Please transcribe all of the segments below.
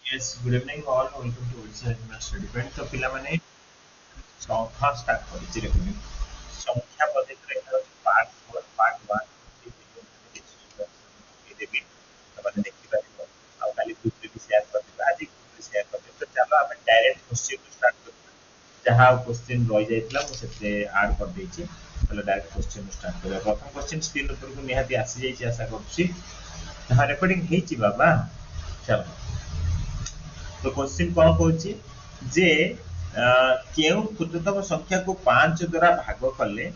Yes, good evening all. Welcome to Odisha International Study Point. तो पिलामाने हाँ start करिछि recording संख्या पद्धति रे पार्ट 4 पार्ट 1 की वीडियो मैंने डिस्क्रिप्शन देबी तबने देखि पारिबो आ खाली ग्रुप रे भी शेयर कर दिबा आज ग्रुप रे शेयर कर दिबा तो चलो हम डायरेक्ट क्वेश्चन को स्टार्ट करबा जहां क्वेश्चन रहि जाइतला मु सेते ऐड कर देछि चलो डायरेक्ट क्वेश्चन स्टार्ट करबा प्रथम क्वेश्चन स्क्रीन ऊपर को निहाती आसी जाइछि आशा करछि हां रेकॉर्डिंग हेछि बाबा चलो तो क्वेश्चन कौन कहूँ जे केउ क्षुद्रतम संख्या को 5 द्वारा भाग कले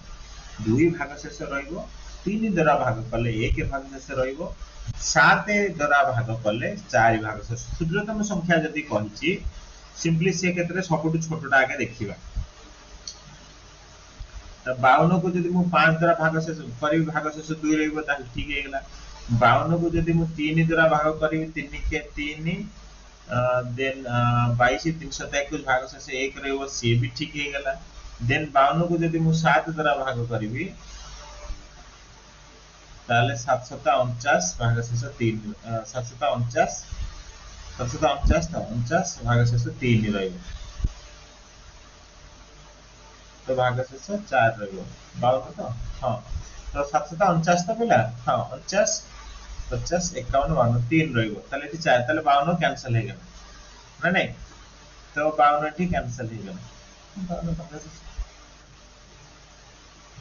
2 भाग शेष रहिबो 3 द्वारा भाग कले 1 भाग शेष रहिबो 7 द्वारा भाग कले 4 भाग शेष क्षुद्रतम संख्या जदि कहिछि सिंपली से क्षेत्र में सबुठ छोटटा आगे देखिबा 52 को जदि मु 5 द्वारा भाग शेष करी भाग शेष 2 रहिबो ताल ठीक हे गेला 52 को जदि मु 3 द्वारा भाग करी 3 के 3 देन 22 321 भाग से 1 रहबो सी भी ठीक हे गेला देन 52 को जदि मु 7 द्वारा भाग करबी ताले 749 भाग से 3 749 749 था 49 भाग से 3 रहबो तो भाग से 4 रहबो 52 तो हां तो 749 तो पिला हां 49 50 51 52 3 रहबो ताले एटी 4 ताले 52 कैंसिल हे गेला ना नहीं तो 52 टी कैंसिल हे गेला 52 भाग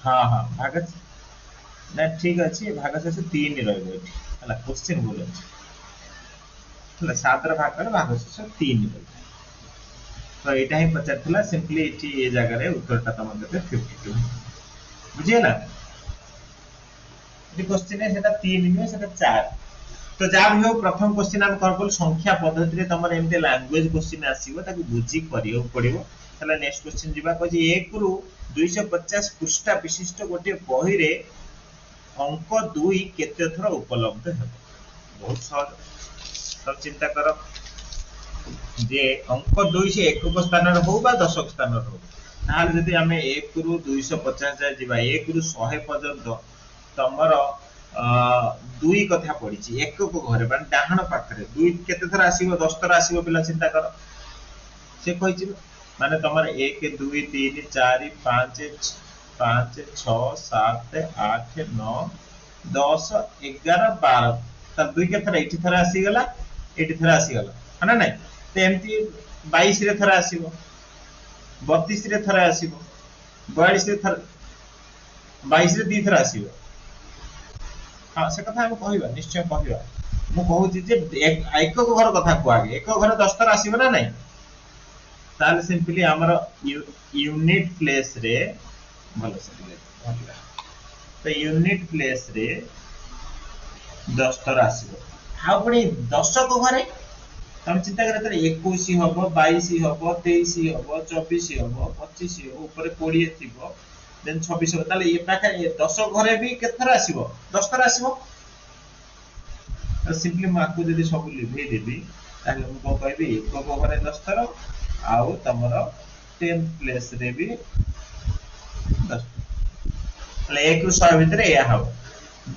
हां हां भाग ना ठीक अछि भाग से 3 रहबो एटी हला क्वेश्चन बोल अछि हला 7 रे भाग करे भाग से 3 रहबो तो एटा ही पचारथिला सिंपली एटी ए जगह रे उत्तरटा तम देते 52 बुझियला ये क्वेश्चन है सेटा 3 नुहे सेटा 4 तो जहाँ भी हो प्रथम क्वेश्चन हम कर बोल संख्या पद्धति रे तमर एमते लैंग्वेज क्वेश्चन आसीबो ताकू बुझी करियो पड़िबो तला नेक्स्ट क्वेश्चन जीवा कहै 1 रु 250 पृष्ठ विशिष्ट गोटे बही रे अंक 2 केते थर उपलब्ध है बहुत सहज सब चिंता करो जे अंक 2 से एकक स्थान रे हो बा दशक स्थान रे हो ताहाल जदि हमें 1 रु 250 जाय जीवा 1 रु 100 पर्यंत तमर 2 कथा पड़ी एक को घरे मान डाहण पाखरे 2 केते थर आसीबो 10 थर आसीबो पिला चिंता कर से कहि माने तमर 1 2 3 4 5 5 6 7 8 9 10 11 12 तब 2 के थर एठी थर आसी गला एठी थर आसी गला है ना नहीं तो एमती 22 रे थर आसीबो 32 रे थर आसीबो 42 रे थर 22 रे दी थर आसीबो हाँ से कथा हम कहबा निश्चय कहबा मु कहू जे एक घर कथा को आगे एक घर 10 थर आसीबो ना नहीं ताले सिंपली हमर यूनिट प्लेस रे भलो से कहबा तो यूनिट प्लेस रे 10 थर आसीबो आ पुनी 10 को घरे हम चिंता करे त 21 हबो 22 हबो 23 हबो 24 हबो 25 हबो ऊपर 20 थिबो देन 26 हो ताले ये पाखे 10 घरे भी केथरा आसीबो 10 थर आसीबो सिंपली माकू जदी सब लिभे देबी ताले मु को कहबी एक को घरे 10 थर आउ तमर 10th प्लेस रे भी 10 ताले 1 रु 100 भीतर या हो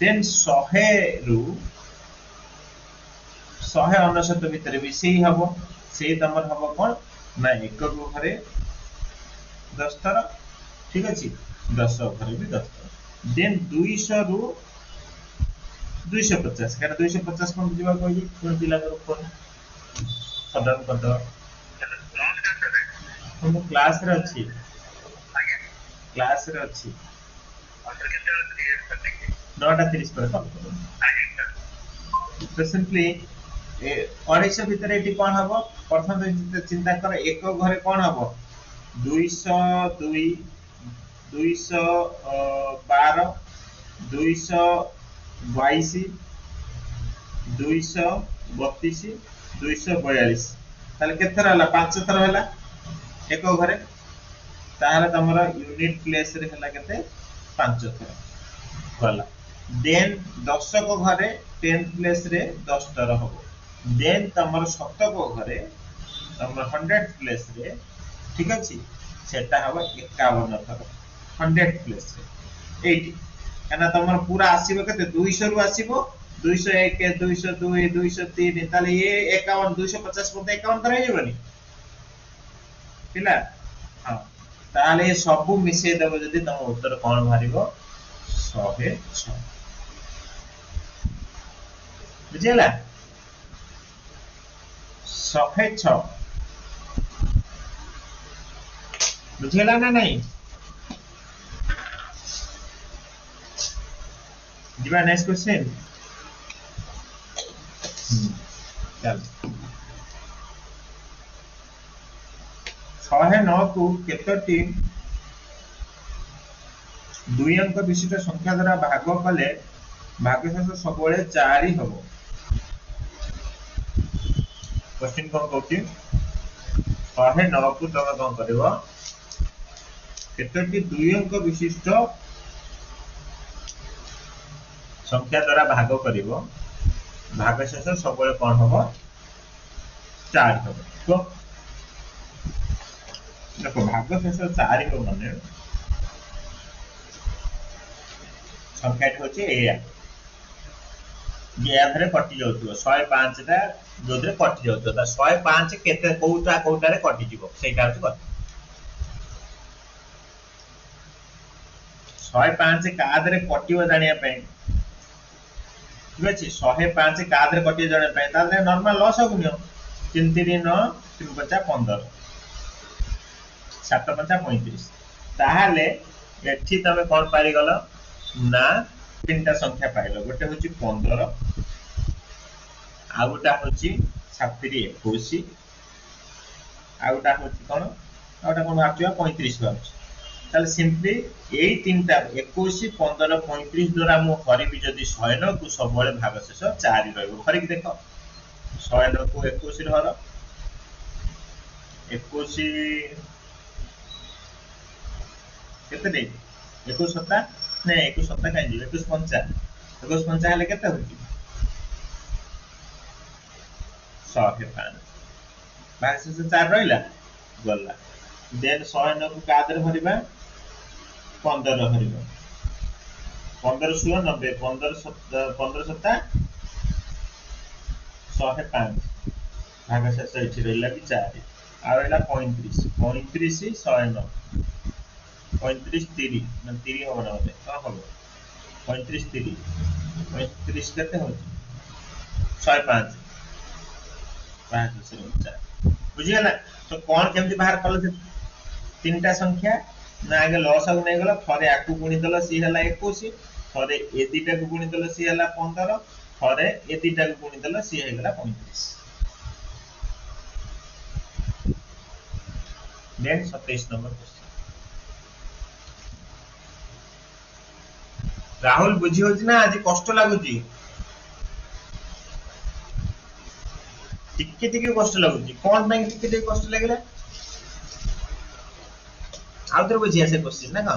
देन 100 रु 199 भीतर भी सेही हबो सेही तमर हबो कोन ना एक को घरे 10 थर ठीक अछि 10 घरे भी 10 थर देन 200 रु 250 कारण 250 कोन जीवा कहली कोन पिला कर कोन सडन कर दो हम क्लास रे अछि क्लास रे अछि 9:30 पर कॉल करो तो सिंपली ए 250 भीतर एटी कोन हबो प्रथम चिंता कर एक घरे कोन हबो 202 212 222 232 242 ताले केथर हला 5 थर हला एक घरे ताहाले तमरा यूनिट प्लेस रे हला केते 5 थर हला देन 10 को घरे 10th प्लेस रे 10 थर हबो देन तमर 7 को घरे तमर 100th प्लेस रे ठीक अछि सेटा हबो 51 थर 100th प्लेस रे 80 एना तमर पूरा आसीबो केते 200 रु आसीबो 201 202 203 ताले ये 51 250 मते 51 कर हेबनी पिला हां ताले ये सब मिसे देबो जदी तम उत्तर कोन भारिबो 106 बुझिला 106 बुझिला ना नहीं जीवा नेक्स्ट क्वेश्चन चल 109 को केतोटी दुई अंक विशिष्ट संख्या द्वारा भाग कले भागशेष सबले 4 ही हबो क्वेश्चन कोन कहउची 109 को तमे कोन करबो केतोटी दुई अंक विशिष्ट संख्या द्वारा भाग करिवो भागशेष सबले कोन हबो 4 हबो तो देखो भागशेष 4 हो माने संख्या होची एया जे आधरे कटि जाउतो 105 टा जोदरे कटि जाउतो ता 105 केते कोउटा कोउटा रे कटि जीवो सेटा होची कत 105 कादरे कटिवो जानिया पे ठीक अछि 105 कादरे कटिवो जानिया पे ताले नॉर्मल लॉस होगुनियो 3 3 9 3 5 15 7 5 35 ताहाले एठी तमे कोन पारी गलो ना तीनटा संख्या पाइलो गोटे होची 15 आउटा होची 7 रे 21 आउटा होची कोन आउटा कोन आछिया 35 बाछ ताले सिंपली एई तीनटा 21 15 35 द्वारा मो हरिबी जदी 109 को सबले भागशेष 4 रहइबो हरिक देखो 109 को 21 हर 21 केते दे 21 सत्ता ने 21 सत्ता काई जी 21 50 21 50 हेले केते होची 105 भागशेष 4 रहिला गल्ला देन 109 को कादरे भरिबा 15 हरिबो 15 16 90 15 सत्ता 105 भागशेष एठी रहला कि 4 आ रहला 35 35 109 35 30 मन 30 हो ना होते का हो 35 30 35 केते हो 105 भागशेष 4 बुझियला तो कोन केमति बाहर कल तीनटा संख्या ना आगे लॉस आउ नै गला थरे आकु गुणी दला सी हला 21 थरे ए दिटा को गुणी दला सी हला 15 थरे ए दिटा को गुणी दला सी हे गला 35 देन 27 नंबर क्वेश्चन राहुल बुझी होची ना आज कष्ट लागुची टिके टिके कष्ट लागुची कोन ପାଇଁ टिके टिके कष्ट लागला आउतर बुझिया से क्वेश्चन ना का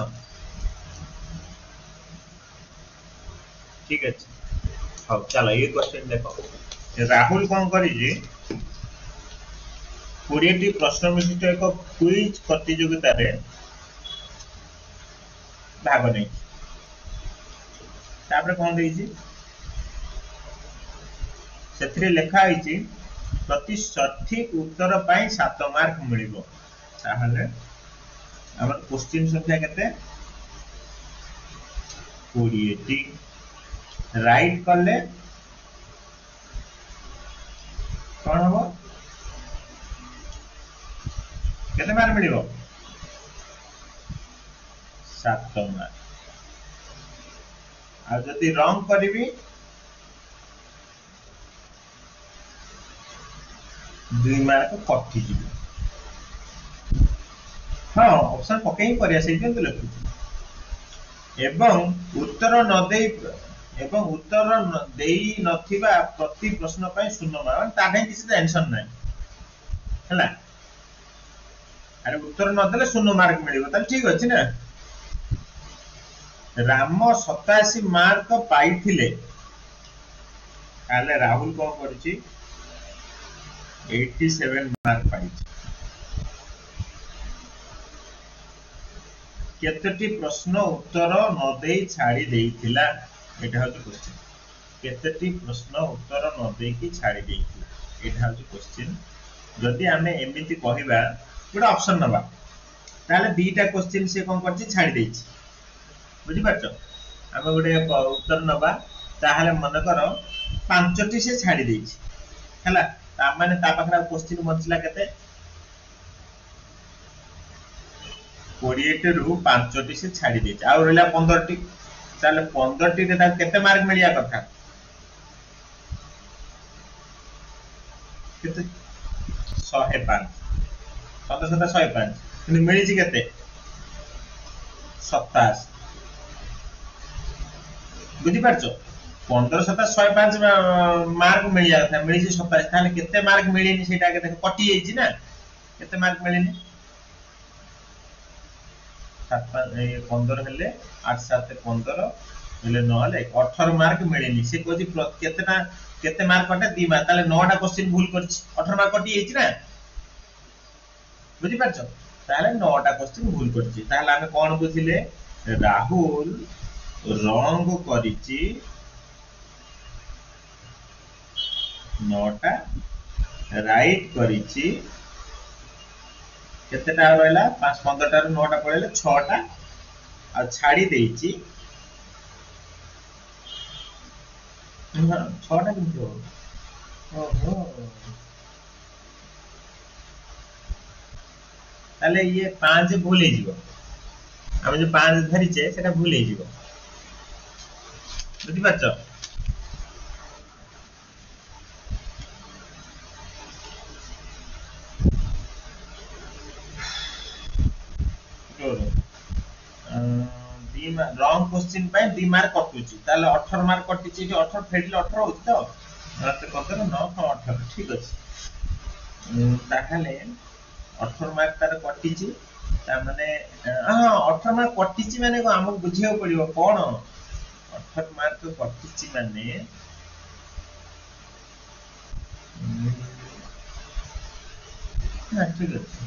ठीक है अब चलो ये क्वेश्चन देखो राहुल कौन करी जी 20 टी प्रश्न विशिष्ट एक क्विज प्रतियोगिता रे भाग नै तापर कौन देई जी सेथरे लेखा आइची प्रति सठिक उत्तर पाई 7 मार्क मिलिबो ताहले हमर क्वेश्चन संख्या केते 20 टी राइट करले कोन हो केते मार्क मिलिबो 7 मार्क आ जदी रॉन्ग करबी 2 मार्क कटि जिवो हाँ ऑप्शन पकई परिया से जंतु लिखु एवं उत्तर न देई नथिबा प्रति प्रश्न पय शून्य मार्क ताहे किसी टेंशन नै हला अरे उत्तर न देले शून्य मार्क मिलिबो त ठीक अछि ना राम 87 मार्क पाइथिले ताले राहुल को करछि 87 मार्क पाइछि केतटी प्रश्न उत्तर न देई छाड़ी देइथिला एटा हो क्वेश्चन केतेटी प्रश्न उत्तर न देकी छाड़ी देइथिला एटा हउची क्वेश्चन जदि आमे एमिति कहिबा गोटे ऑप्शन नबा ताले दीटा क्वेश्चन से कोन करछि छाड़ी देछि बुझि पाछो आमे गोटे उत्तर नबा ताहाले मन करो पांचटी से छाड़ी देछि हला ता माने ता पाखरा क्वेश्चन बचला केते 20 रु 5टी से छाड़ी देछि आ रहला 15टी ताले 15टी रे ता केते मार्क मिलिया कथा केते 105 15 105 কিন্তু মিলিছি কেতে 27 বুঝি পারছো 15 105 মার্ক মিলিয়া কথা মিলিছি 27 তাহলে কেতে মার্ক মিলিনি সেটা আগে দেখো কটি যাইছি না কেতে মার্ক মিলিনি 15 हेले 8 7 15 हेले 9 हेले 18 मार्क मिलेनी से कोजी केतेना केते मार्क कटे 2 मार्क ताले 9 टा क्वेश्चन भूल करछि 18 मार्क कटि हेछि ना बुझि पाछो ताले 9 टा क्वेश्चन भूल करछि ताले आमे कोन बुझिले राहुल रंग करिछि 9 टा राइट करिछि केतेटा रहला 5 15 टा 9 टा पळेले 6 टा आ छाडी देइची 6 टा किंतु ओहो ताले ये 5 भूल हे जीवो हम जो 5 धरि छे सेटा भूल हे जीवो बुझि पाछो रॉन्ग क्वेश्चन पे 2 मार्क कटुची ताले 18 मार्क कटिची 18 फेडले 18 होत तो मते कतरे 9 18 ठीक अछि ताहाले 18 मार्क तार कटिची ता माने हां 18 मार्क कटिची माने को हमक बुझियो पड़ियो कोन 18 मार्क कटिची माने हां ठीक अछि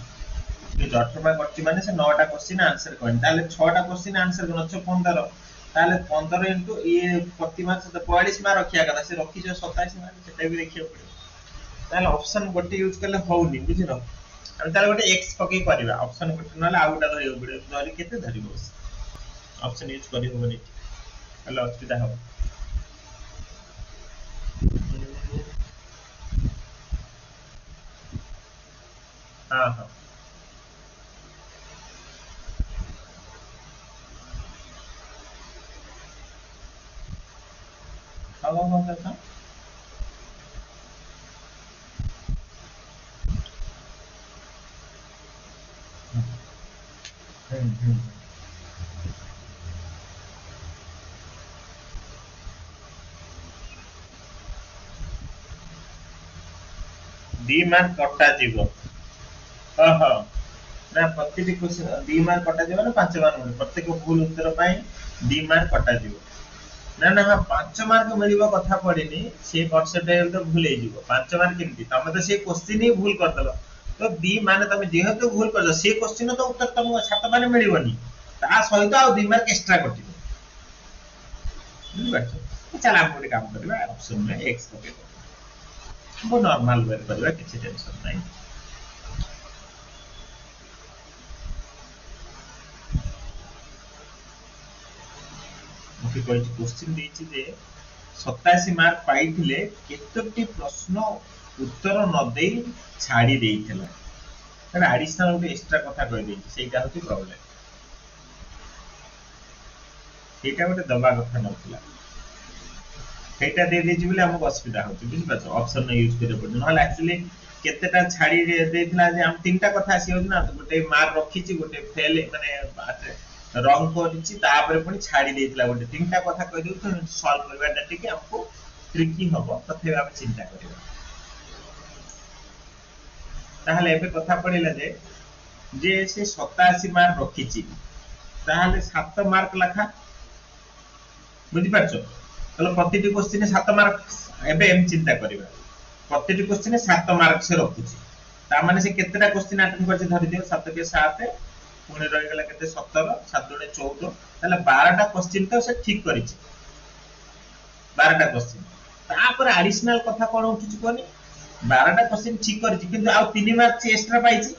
18 मार्क कटि माने से 9 टा क्वेश्चन आंसर करन ताले 6 टा क्वेश्चन आंसर करन 15 ताले 15 इनटू ये प्रति मार्क से 45 मार्क रखिया कथा से रखि जो 27 मार्क सेटा भी देखियो पड़े ताले ऑप्शन गोटे यूज करले होउनी बुझिनो हम ताले गोटे x पके करबा ऑप्शन गोटे नले आउटा धरियो पड़े धरि केते धरिबो ऑप्शन यूज करि होबनी हलो असुविधा हो हां हां कौन था दी मार्क कटा जीवो ओहो ना प्रत्येक क्वेश्चन 2 मार्क कटा जीवो ना 5 मार्क प्रत्येक भूल उत्तर पाई 2 मार्क कटा जीवो ना ना 5 मार्क मिलिबो कथा पड़िनी से परसेंटेज तो भूल हे जीवो 5 मार्क किंती तमे तो से क्वेश्चन ही भूल कर दलो तो 2 माने तमे जेहेतु भूल कर से क्वेश्चन तो उत्तर तमे 7 माने मिलिबोनी ता सहित आ 2 मार्क एक्स्ट्रा कटिबो बुझि पाछो चला हम गोटे काम करबा ऑप्शन में x पके वो नॉर्मल वे करबा किछि टेंशन नहीं मुझे कोई क्वेश्चन देछि जे 87 मार्क पाइथिले केतोटी प्रश्न उत्तर न देई छाडी देइथिला तने एडिशनल गोटे एक्स्ट्रा कथा कहि देछि सेटा होती प्रॉब्लम सेटा गोटे दबा कथा नथिला सेटा दे देछि बोले हमको असुविधा होछि बुझि पाछो ऑप्शन न यूज करे पड़े नहले एक्चुअली केतेटा छाडी देइथिला जे हम तीनटा कथा आसी होछि ना गोटे मार्क रखिछि गोटे फेल माने रंग करिछि तापर पनि छाडी देइतला गोटे तीनटा कथा कहि देउ तो सॉल्व करबाटा ठीक है हमको ट्रिकी हबो तथे हम चिंता करिबा ताहले एबे कथा पडिला जे से 87 मार्क रखिछि ताहले 7 मार्क लखा बुझि पाछो तले प्रतिटी क्वेश्चन 7 मार्क एबे एम चिंता करिबा प्रतिटी क्वेश्चन 7 मार्क से रखिछि ता माने से केतेटा क्वेश्चन अटेंड करछि धरि दियो 7 के 7 पुणे रही गला केते 17 7 14 ताले 12 टा क्वेश्चन तो से ठीक करिछि 12टा क्वेश्चन तापर एडिशनल कथा कोन उठुची कोनी 12टा क्वेश्चन ठीक करछि किंतु आ 3 मार्क से एक्स्ट्रा पाइछि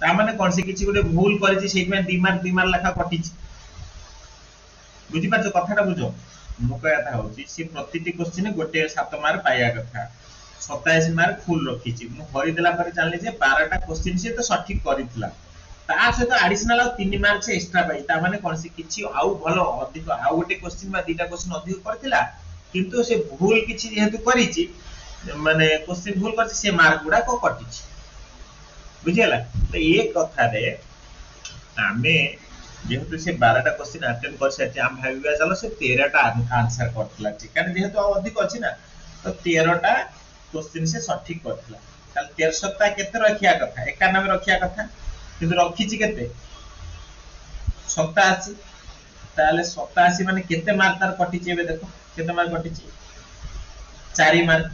ता माने कोन से किछि गोटे भूल करछि सेहि में 2 मार्क लेखा कटिछि बुझि पाछो कथाटा बुझो मु कहता होछि से प्रतिटी क्वेश्चन गोटे 7 मार्क पाया कथा 27 मार्क फुल रखिछि मु हरि देला पर जानले जे 12टा क्वेश्चन से तो सठिक करितला ता सहित एडिशनल 3 मार्क से एक्स्ट्रा पाई ता माने कोन से किछि आउ भलो अधिक आउ गोटे क्वेश्चन बा 2टा क्वेश्चन अधिक करथिला किंतु से भूल किछि जेहेतु करिछि माने क्वेश्चन भूल करछि से मार्क गुडा को कटिछि बुझियला तो ये कथा रे आमे जेहेतु से 12टा क्वेश्चन अटेंड कर सके हम भाबिबा चलो से 13टा आंसर करथिला ठीक है जेहेतु अधिक अछि ना तो 13टा क्वेश्चन से सठिक करथिला ताल 13टा केते रखिया कथा 91 रखिया कथा किंतु रखिछि केते 87 ताले 87 माने केते मार्क तार कटिछि एबे देखो केते मार्क कटिछि 4 मार्क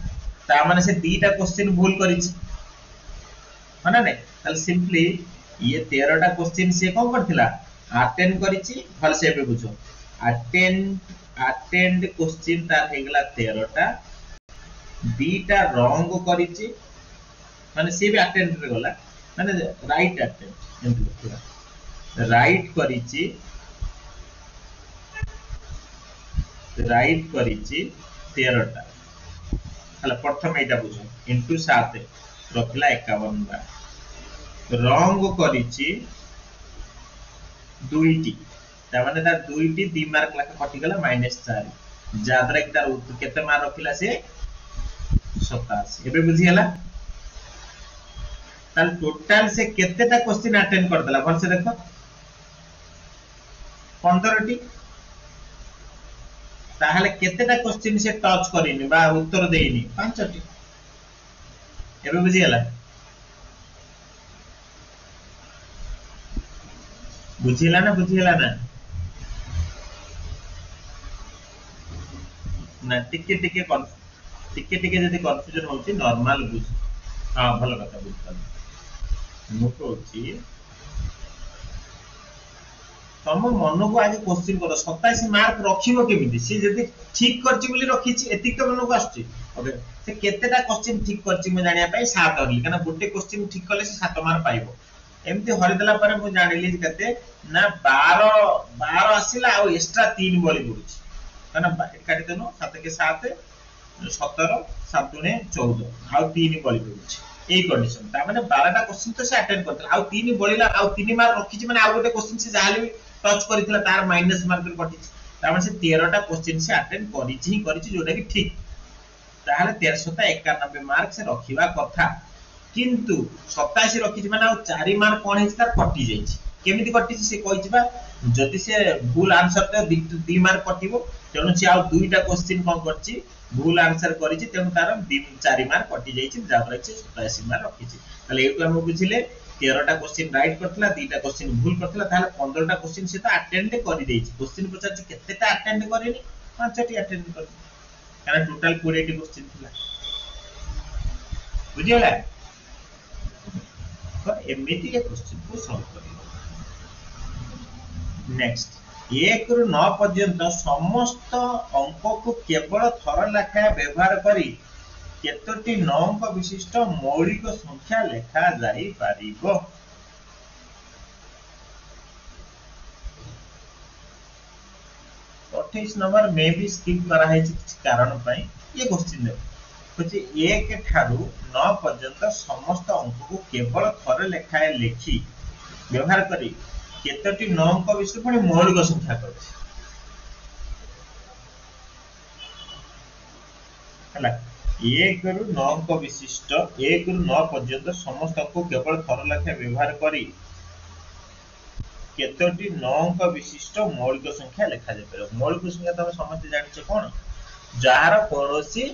ता माने से 2टा क्वेश्चन भूल करिछि माने नै ताले सिंपली ये 13टा क्वेश्चन से कोन करथिला अटेंड करिछि भल से पे बुझो अटेंड क्वेश्चन तार हेगला 13टा 2टा रॉन्ग करिछि माने से भी अटेंड रे गला माने राइट अटेंड एंड लिखला राइट करिछि 13टा हला प्रथम एटा बुझो इनटू 7 रखला 51 बार रॉन्ग करिछि 2टी ता माने तार 2टी 2 मार्क लाख कटि गला -4 जादरा कि तार केते मार्क रखिला से 87 एबे बुझी हला ताल टोटल से केतेटा क्वेश्चन अटेंड कर देला भल से देखो 15टी ताहले केतेटा क्वेश्चन से टच करिनि बा उत्तर देइनि 5टी एबे बुझी हला बुझिला ना ना टिके जदी कंफ्यूजन होची नॉर्मल बुझ हां भलो कथा बुझता मु कहूची तम मन को आगे क्वेश्चन करो 27 मार्क रखिबो केमिति से जदी ठीक करची बोली रखिची एतिक मन को आछी ओके से केतेटा क्वेश्चन ठीक करची म जानिया पई 7 हरली कना गोटे क्वेश्चन ठीक करले से 7 मार्क पाइबो एमती हरि देला पर मु जानिली कते ना 12 आसिला आ एक्स्ट्रा 3 बोली पडुची कना काटी देनो 7 के 7 17 7 दुने 14 आ 3 बोली पडुची एई कंडीशन ता माने 12टा क्वेश्चन तो से अटेंड करथला आ 3 बोलिला आ 3 मार्क रखिची माने आ गोटे क्वेश्चन से जाहले भी टच करितला तार माइनस मार्क कटिची ता माने से 13टा क्वेश्चन से अटेंड करिची जोटा कि ठीक ताहले 1391 मार्क से रखिबा कथा किंतु 87 रखिछि माने 4 मार्क कोन हेछि तार कटि जाइछि केमिति कटिछि से कहिछि बा जदि से भूल आंसर ते 2 मार्क कटिबो तेनु से आ 2टा क्वेश्चन कोन करछि भूल आंसर करिछि तेनु तार 4 मार्क कटि जाइछि जाबरा से 87 मार्क रखिछि तले एतु हम बुझिले 13टा क्वेश्चन राइट करथला 2टा क्वेश्चन भूल करथला ताले 15टा क्वेश्चन से तो अटेंड करि देइछि क्वेश्चन पचाछि केतेटा अटेंड करिनि 5टी अटेंड करि कारण टोटल 20टी क्वेश्चन थिला बुझियला एमिति के क्वेश्चन को सॉल्व करियो नेक्स्ट 1 रु 9 पर्यंत समस्त अंक को केवल थर लेखा व्यवहार करी केतोटी 9 अंक विशिष्ट मौलिक संख्या लेखा जाई पारिबो 28 नंबर में भी स्किप करा है कारण पाई ये क्वेश्चन देखो कुछ 1 ठारू 9 पर्यंत समस्त अंक को केवल थरे लेखाए लिखि व्यवहार करी केतोटी 9 अंक विषय पुणी मौलिक संख्या करछि हला 1 रु 9 अंक विशिष्ट 1 रु 9 पर्यंत समस्त अंक को केवल थरे लेखाए व्यवहार करी केतोटी 9 अंक विशिष्ट मौलिक संख्या लिखा जाय पर मौलिक संख्या तमे समस्त जानि छ कोन जार कोनोसी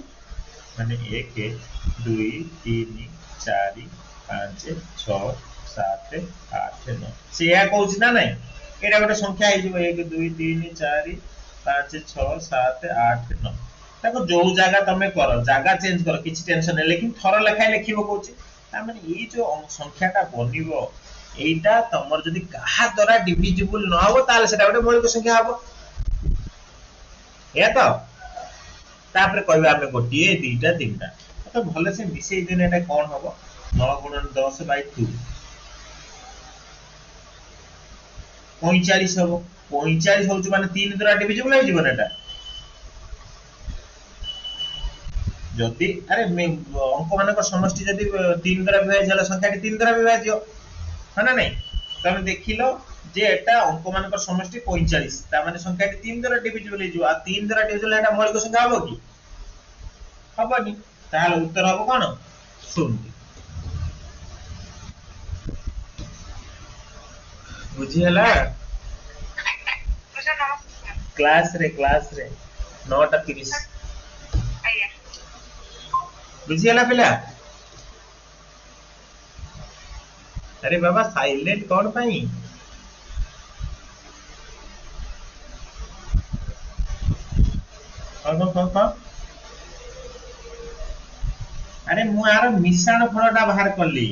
माने 1 2 3 4 5 6 7 8 9 से या कहउछि ना नै एटा गोटे संख्या आइ जबो 1 2 3 4 5 6 7 8 9 ताको जो जागा तमे करो जागा चेंज करो किछि टेंशन नै लेकिन थरो लेखाय लिखिबो कहउछि ता माने ई जो संख्याटा बनिबो एटा तमर जदी कहा द्वारा डिविजिबल न हो ताले सेटा गोटे मौलिक संख्या हबो या तो तापर कहबा हमें गोटिए दुईटा तीनटा तो भले से मिसई देने एटा कोन हबो 9 गुणन 10/2 45 हबो 45 होउछ माने 3 द्वारा डिविजिबल हो जीवन एटा जदि अरे अंक मान समष्टि जदि 3 द्वारा विभाज्य हला संख्याटी 3 द्वारा विभाज्य है ना नहीं तमे देखिलो जे एटा अंक मान समष्टि 45 ता माने संख्याटी 3 द्वारा डिविजिबल हो जीव आ 3 द्वारा डिविजिबल एटा मौलिक संख्या हबो कि हबनी ताहले उत्तर हबो कोन 0 बुझी हला क्लास रे 9:30 बुझी हला पिला अरे बाबा साइलेंट कौन पाई कौन अरे मु यार मिश्रण फलटा बाहर करली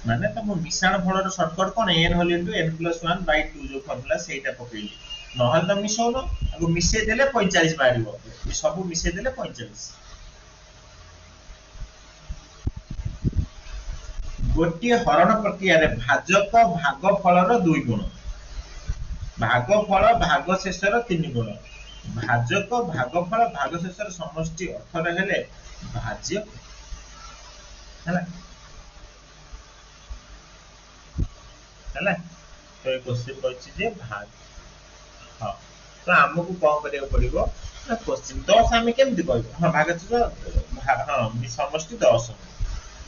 माने तो मु मिश्रण फलर शॉर्टकट कोन n होल इनटू n+1/2 जो फार्मूला सेटा पकेली नहल तो मिसौनो आगो मिसे देले 45 बारिबो ये सब मिसे देले 45 गोटी हरण प्रक्रिया रे भाजक भागफलर 2 गुण भागफल भागशेषर 3 गुण भाजक भागफल भागशेषर समष्टि अर्थ हेले भाज्य हला हला तो ये क्वेश्चन कहछि जे भाग हां तो हमकु कोन करियो पड़िबो क्वेश्चन 10 हमें केमति कहबो हां भागशेष हां समष्टि 10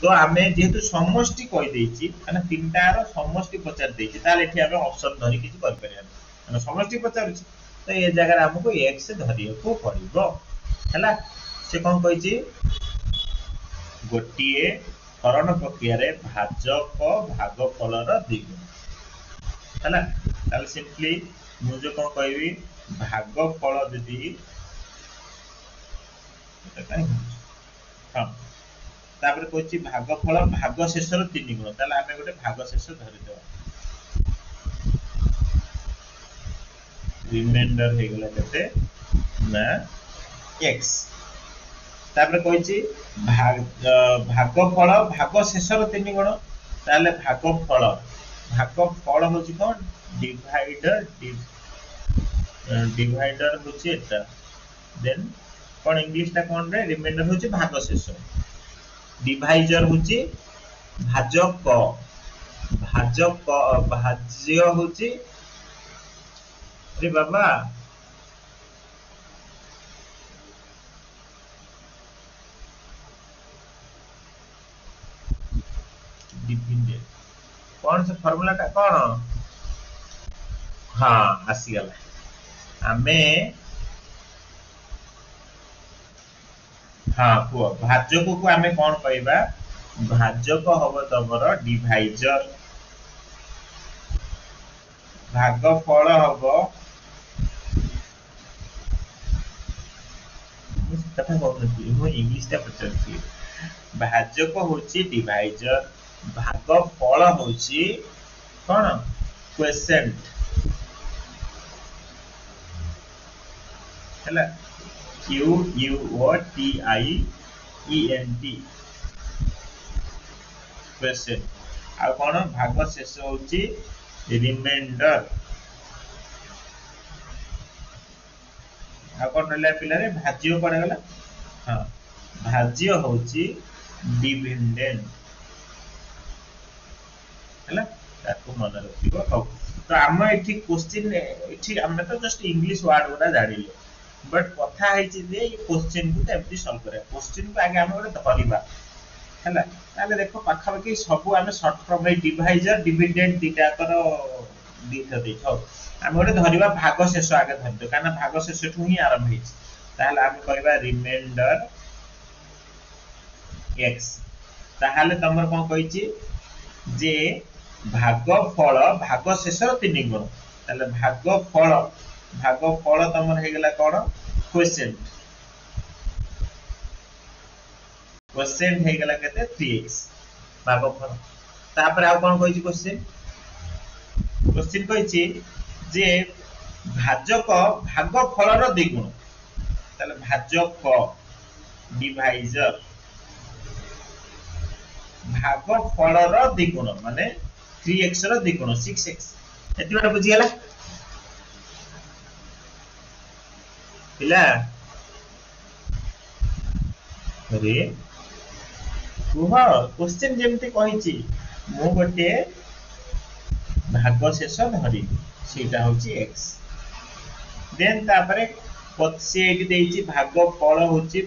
तो आमे जेहेतु समष्टि कहि देछि माने तीनटार समष्टि पचार देछि ताले एठी हमें ऑप्शन धरि किछि कर परिया माने समष्टि पचार तो ये जगह हमको x धरियो को पड़िबो हला से कोन कहिछि गोटिए हरण प्रक्रिया रे भाजक भागफलर 2 गुण हला ताले सिंपली मु जो कोन कहबी भागफल यदि हां तापर कोछि भागफल भागशेषर 3 गुण ताले आमे गोटे भागशेष धरि देबा रिमाइंडर हे गेला केते ना x तापर कोछि भागफल भागशेषर 3 गुण ताले भागफल होछि कोन डिवाइडर होछि एटा देन कोन इंग्लिश ता कोन रे रिमाइंडर होछि भागशेष डिवाइजर होची भाजक भाज्य होची अरे बाबा डिविडेंड कौन से फार्मूला टा कौन हाँ आसी गला आमे हाँ पुआ भाजक को आमे कौन कहबा भाजक हबो तमर डिवाइजर भागफल हबो कथा कहउनथि मु इंग्लिश ता पचरथि भाजक होची डिवाइजर भागफल होची कोन क्वोशिएंट हला QUOTIENT क्वेश्चन आ कोन भाग शेष होची रिमाइंडर आ कोन रहला पिला रे भाज्य पड़े गला हां भाज्य होची डिविडेंड हला ताको मन रखिबो तो हम एठी क्वेश्चन एठी हम तो जस्ट इंग्लिश वर्ड गुडा जानिले बट कथा है जे ये क्वेश्चन को केमति सॉल्व करे क्वेश्चन को आगे हम गोटे धरिबा हैला ताले देखो पाखा के सब हम शॉर्ट फॉर्म रे डिवाइजर डिविडेंड दीटा कर दीटा देखो हम गोटे धरिबा भाग शेष आगे धरदो काना भाग शेष ठु ही आरंभ हिच ताले हम कहबा रिमाइंडर x ताले तमर कोन कहिची जे भागफल भाग शेषर 3 गुण ताले भागफल तमर हे गेला कोन क्वेश्चन हे गेला केते 3x भागफल तापर आ कोन कहिची क्वेश्चन कहिची जे भाजक भागफलर 2 गुण তাহলে ভাজক ডিভাইজর ভাগফଳର ଦ୍ୱିଗୁଣ ମାନେ 3x ର ଦ୍ୱିଗୁଣ 6x ଏତେ ବାଟ ବୁଝିଗଲା ପିଲା रे କୁହ क्वेश्चन ଯେମିତି କହିଛି ମୁଁ ଗୋଟେ ଭାଗ ଶେଷ ଧରିବି ସେଇଟା ହଉଛି x ଦେନ୍ ତାପରେ ପଛେ ଏଠି ଦେଇଛି ଭାଗ ଫଳ ହଉଛି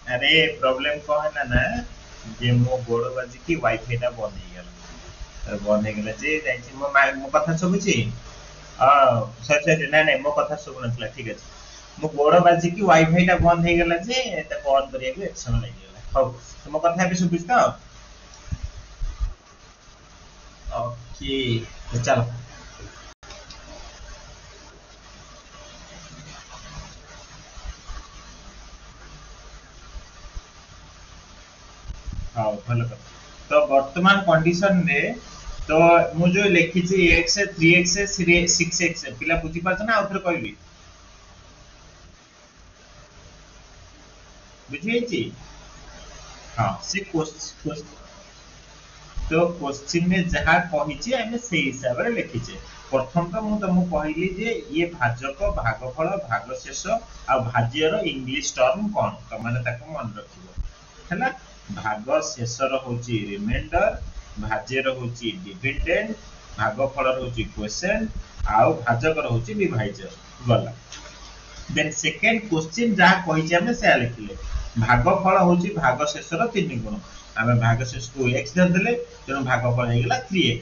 अरे प्रॉब्लम कौन है ना जे मो गोड़ बाजी की वाईफाई टा बंद हो गया बंद हो गला जे जाई मो कथा सुबुची सर सर ना ना मो कथा सुबु नथला ठीक अछि मो गोड़ बाजी की वाईफाई टा बंद हो गला जे ताको ऑन करिया को एक समय लागि गला हो तो मो कथा भी सुबुच तो ओके तो चलो हाँ भल कथा तो वर्तमान कंडीशन रे तो मु जो लिखी x 3x 6x पिला बुझी पाछ ना आउथरे कहबी बुझी छी हाँ से तो क्वेश्चन में जहाँ कही आम से हिसाब से लिखीचे प्रथम तो मुझे तुमको कहली जे ये भाजक भागफल भागशेष आ भाज्यर इंग्लिश टर्म कौन तो मैंने मन रखिबो है भागशेषर होची रिमाइंडर भाज्यर होची डिविडेंड भागफलर होची क्वोशिएंट आउ भाजकर होची डिवाइजर गला देन सेकंड क्वेश्चन जहाँ कही आम से लिखिले भागफल होची भागशेषर 3 गुण आम भागशेष को x धरदेले तेणु भागफल हो गला 3x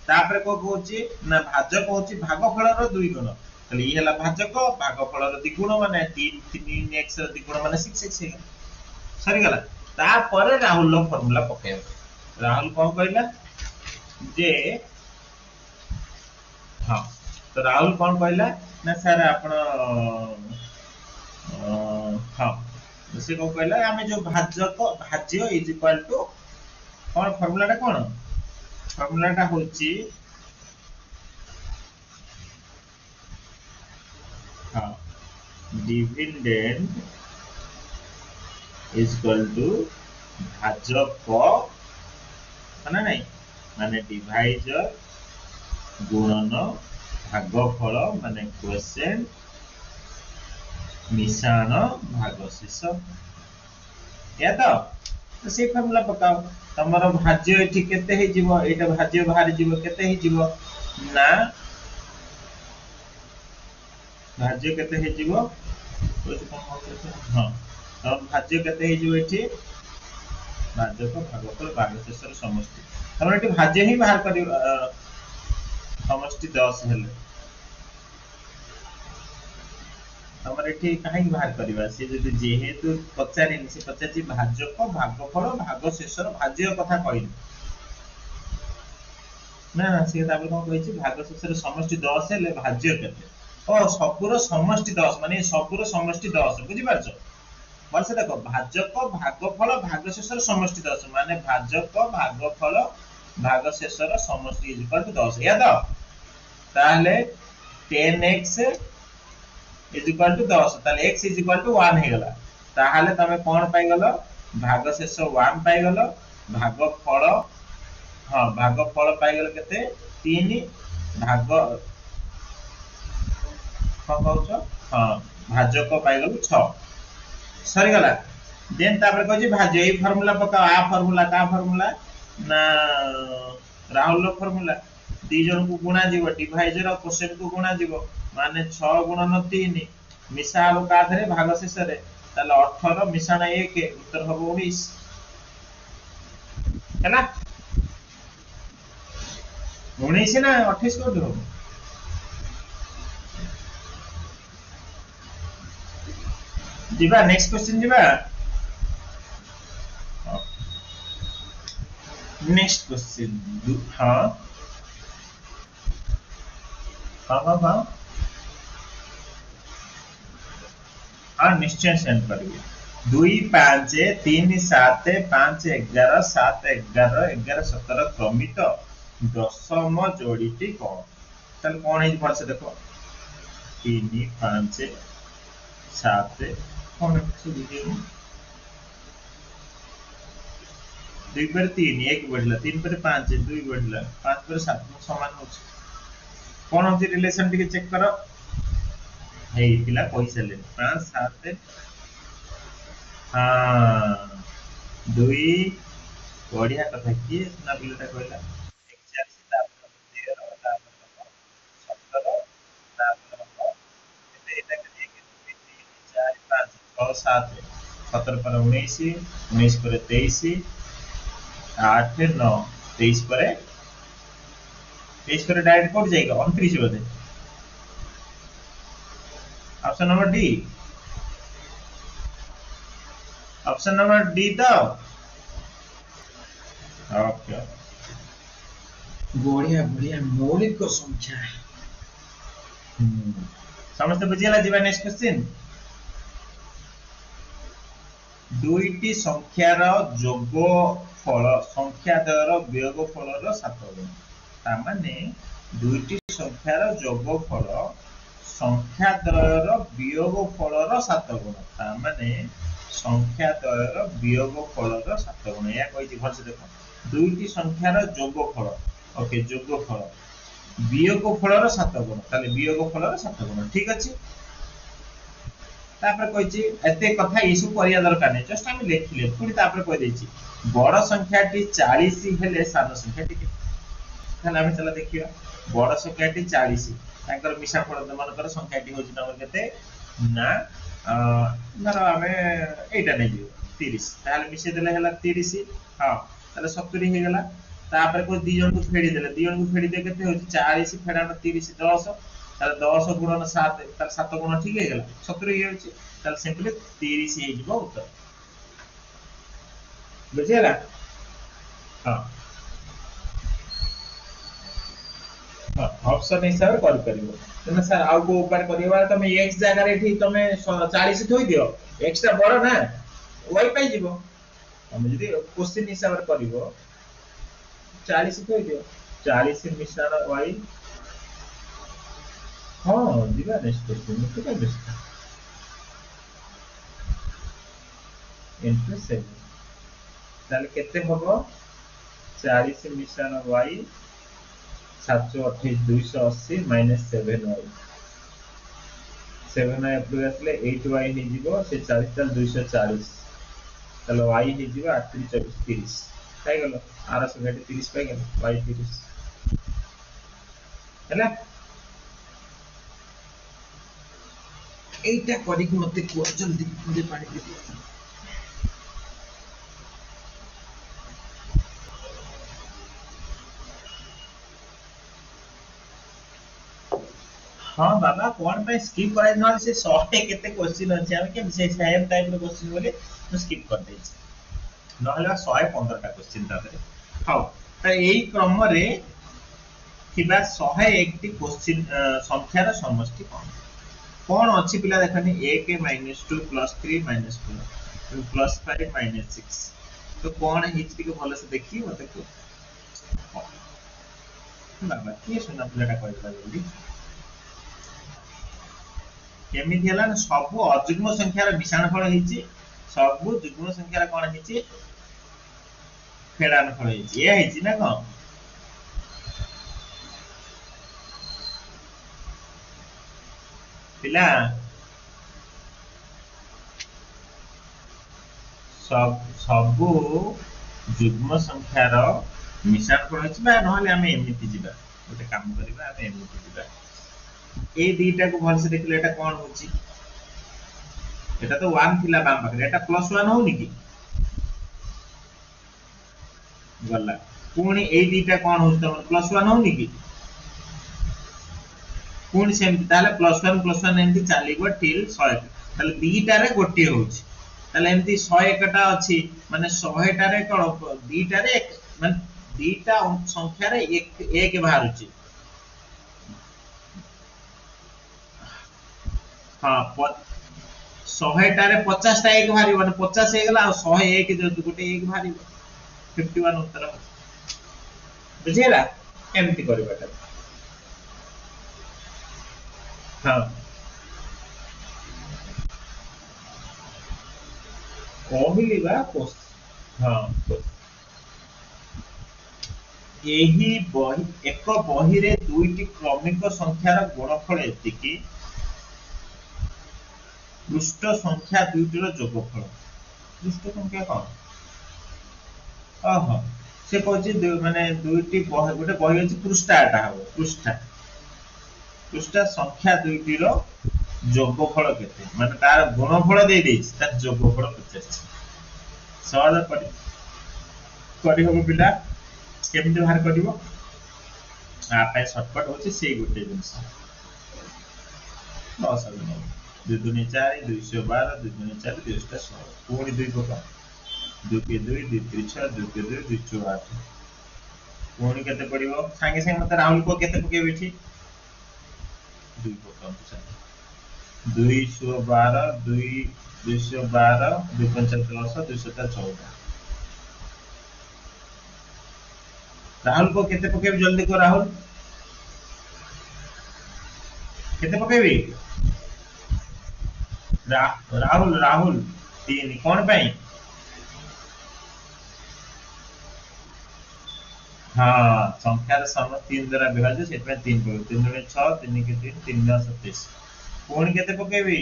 तापर को कहूची ना भाजक होची भागफलर 2 गुण तले ई हला भाजक भागफलर द्विगुण माने 3x र द्विगुण माने 6x हे सरी गला तापर राहुल लो फार्मूला पकेबो राहुल कोन कहला जे हां तो राहुल कोन कहला ना सर आपण हां से को कहला हमें जो भाजक भाज्य इज इक्वल टू कौन फार्मूलाटा कौन फार्मूलाटा होची हां डिविडेंड इज इक्वल टू भाजक माने नहीं माने डिवाइजर गुणन भागफल माने क्वोशिएंट मिश्रण भागशेष या तो से फार्मूला पकाओ तमरो भाज्य एठी केते हे जीवो एटा भाज्य बाहर जीवो केते हे जीवो ना भाज्य केते हे जीवो हां अब भाज्य केते हे जीवो एठी भाज्य को भागफल भागशेष र समष्टि तमरो एठी भाज्य ही बाहर करी समष्टि 10 हेले हमर एठी काहे बाहर करबा से जदि जेहेतु पचारिन से पचाची भाजक भागफल भागशेषर भाज्य कथा कहिन ना ना से तापर कोन कहिछि भागशेषर समष्टि 10 हेले भाज्य केते ओ सबुर समष्टि 10 माने सबुर समष्टि 10 बुझि पारछो बस देखो भाजक भागफल भागशेषर समष्टि 10 माने भाजक भागफल भागशेषर समष्टि इज इक्वल टू 10 या तो ताहले 10x इज इक्वल टू 10 ताले x इज इक्वल टू 1 हे गला ताहाले तमे कोन पाई गलो भागशेष 1 पाई गलो भागफल हां भागफल पाई गलो केते 3 भाग कोन कहउछो हां भाजक पाई गलो 6 सरी गला देन तापर कहछि भाज्य ए फार्मूला पका आ फार्मूला का फार्मूला ना राहुल लो फार्मूला दी जन को गुणा जीव डिवाइजर और क्वोशिएंट को गुणा जीव माने 6 गुणन 3 मिसाल का धरे भागशेष रे ताले 18 मिसाण 1 उत्तर हो 19 हैना 19 ना 28 को हो दिबा नेक्स्ट क्वेश्चन दिबा नेक्स्ट क्वेश्चन हां हां हाँ निश्चय सेंड करिए 2 5 3 7 5 11 7 11 11 17 क्रमित दशम जोड़ीटी कौन चल कौन है भल से देखो 3 5 7 कौन है दुई पर 3 1 बढ़ला 3 पर 5 2 बढ़ला 5 पर 7 समान हो कौन होची रिलेशन टिके चेक करो हे पिला पैसा ले 5 7 हां 2 बढ़िया कथा की ना पिलाटा कहला 41 तापर 13 तापर 17 तापर एटा के 1 2 3 4 5 6 7 17 पर 19 19 पर 23 8 9 23 पर डायरेक्ट कट जाएगा 29 बोधे ऑप्शन नंबर डी तो ओके बढ़िया बढ़िया मौलिक संख्या समस्त बुझियला जीवा नेक्स्ट क्वेश्चन दुईटी संख्यार जोगफल संख्याद्वयर वियोगफलर 7 गुण तामाने दुईटी संख्यार जोगफल संख्याद्वयर वियोगफलर 7 गुण तामाने संख्या द्वयर वियोगफल 7 गुण या कही भलसे देख दुईटी संख्यार जोगफल ओके जोगफल वियोगफल 7 गुण ताले वियोगफल 7 गुण ठीक अछि तापर कहिछि एते कथा इसु करिया दरकार नै जस्ट हम लिखले पुनी तापर कहि दैछि बड़ संख्याटी 40 हेले सान संख्याटी के ताले हम चला देखियो बड़ संख्याटी 40 ताकर मिसा फल मनकर संख्याटी होछि तमर केते ना धर आमे एटा नै दियो 30 ताले मिसे देले हला 30 हां ताले 70 हे गेला तापर को दी जन को फेडी देले दी जन को फेडी दे केते होछि 40 फेडानो 30 10 ताले 10 गुणन 7 ताले 7 गुण ठीक हे गेला 70 हे होछि ताले सिंपली 30 हे जिवो उत्तर बुझेला हां ऑप्शन हिसाब कर परिबो तने सर आउ को उपाय करिवा तमे x जगह रे ठीक तमे 40 थोई दियो x ता बड़ ना y पाई जिवो हम जदी क्वेश्चन हिसाब रे करिवो 40 थोई दियो 40 मिश्रण y हां दिबा नेक्स्ट क्वेश्चन में केते बेस्ट इंटू 7 ताले केते होबो 40 मिश्रण y 728 280 माइनस 7y 7y अपने आसले 8y हे जीवो से 40 ताल 240 तालो y हे जीवो 8 24 30 काई गलो आर संख्याटी 30 पाई गेलो y 30 हैला एटा करी को मते को जल्दी मुझे पानी दे दियो हां बाबा कोन पे स्किप कराइ न से 100 केते क्वेश्चन अछि हम के से सेम टाइप रो क्वेश्चन बोले तो स्किप कर दै छी नहले 115 टा क्वेश्चन तारे हां त एई क्रम रे थिबा 101 टी क्वेश्चन संख्या रो समष्टि कोन अछि पिला देखनी 1 - 2 + 3 - 4 + 5 - 6 तो कोन हिच टी को भलो से देखी मते को बाबा के सुना पिलाटा कहला जल्दी केमिति हला न सब अजुग्म संख्यार मिश्रण फल हिची सब जुग्म संख्यार कोन हिची फेडान फल हिची ए हिची ना कोन पिला सब जुग्म संख्यार मिश्रण फल हिची बा नहले हम एमिति जिबा ओते काम करिबा हम एमिति जिबा ए दीटा को भल से देखले एटा कोन होची एटा तो 1 थिला बाम पाखरे एटा +1 होनी की गल्ला पुणी ए दीटा कोन होची त +1 होनी की पुणी सेम ताले +1 एंती चालीगो टिल 100 ताले दीटा रे गोटी होची ताले एंती 101 टा अछि माने 100 टा रे कोन दीटा रे माने दीटा संख्या रे एक बाहरुची हाँ 100 टारे 50 टा एक भारी माने 50 हे गेला 101 जो गोटे एक भारी 51 उत्तर बुझेला एमती करबाटा हां कहली बा हां एही बही एक बही रे दुईटी क्रमिक संख्यार गुणफल एतिकी पृष्ठ संख्या दुईटीर जोगफल पृष्ठ संख्या कौन ओहो से कहछि माने दुईटी गोटे बही अछि पृष्ठाटा हो पृष्ठा संख्या दुईटीर जोगफल केते माने तार गुणफल दे देछि तार जोगफल 50 सहज करी हो पिला केमिति बाहर करिवो आ पाए शॉर्टकट होछि से गोटे जिंस 10 2 दूनी 4 212 2 दूनी 4 216 पूरी 2 पका 2 के 2 2 3 6 2 के 2 2 4 8 पूरी केते पड़िबो संगे संगे मत राहुल को केते पके बेठी 2 पका 212 212 2 5 10 214 राहुल को केते पके जल्दी को राहुल केते पकेबी राहुल 3 कोन पई हाँ संख्यार सम 3 द्वारा विभाज्य सेट 3 पकड़ 3 दुणे 6 3 के 3 3 9 27 पुणी केते पकेबी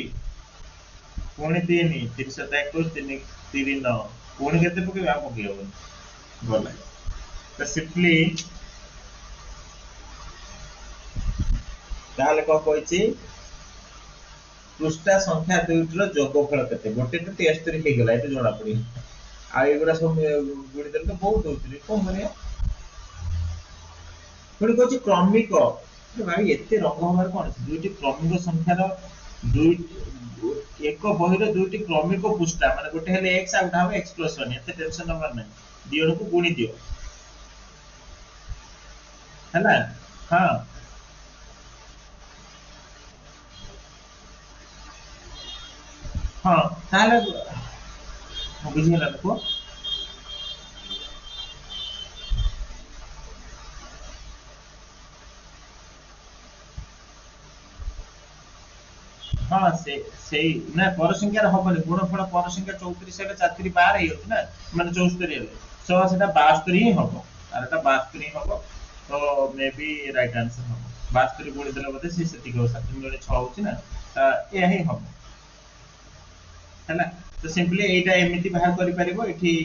पुणी 3 3 7 21 3 3 9 पुणी केते पकेबी आ पकेबो बोला तो सिंपली ताले को कहछि पृष्ठ संख्या दुईटर जोगफल केते गोटे तो 73 हे गेला एते जोड़ा पड़ी आ एगुरा सब गुणी देले तो बहुत होतली कोन करिया पुणी कहछि क्रमिक भाई एते रंग हमार कोन अछि दुईटी क्रमिक संख्यार दुई एक बहिर दुईटी क्रमिक पृष्ठ माने गोटे हेले x आ उठा x + 1 एते टेंशन नंबर नै दियो को गुणी दियो हैला हां हां ताले बुझिला को हाँ से ना पर संख्या रे हबनी गुणफल पर संख्या 34 सेटा 4 बाहर हे होत ना माने 74 रे सो सेटा 72 ही हबो आर एटा 72 ही हबो तो मे बी राइट आंसर हबो 72 गुणी देले बते से सेति को 7 गुणे 6 होची ना ए ही हबो हैला तो सिंपली एटा एमिति बाहर करि परिबो एठी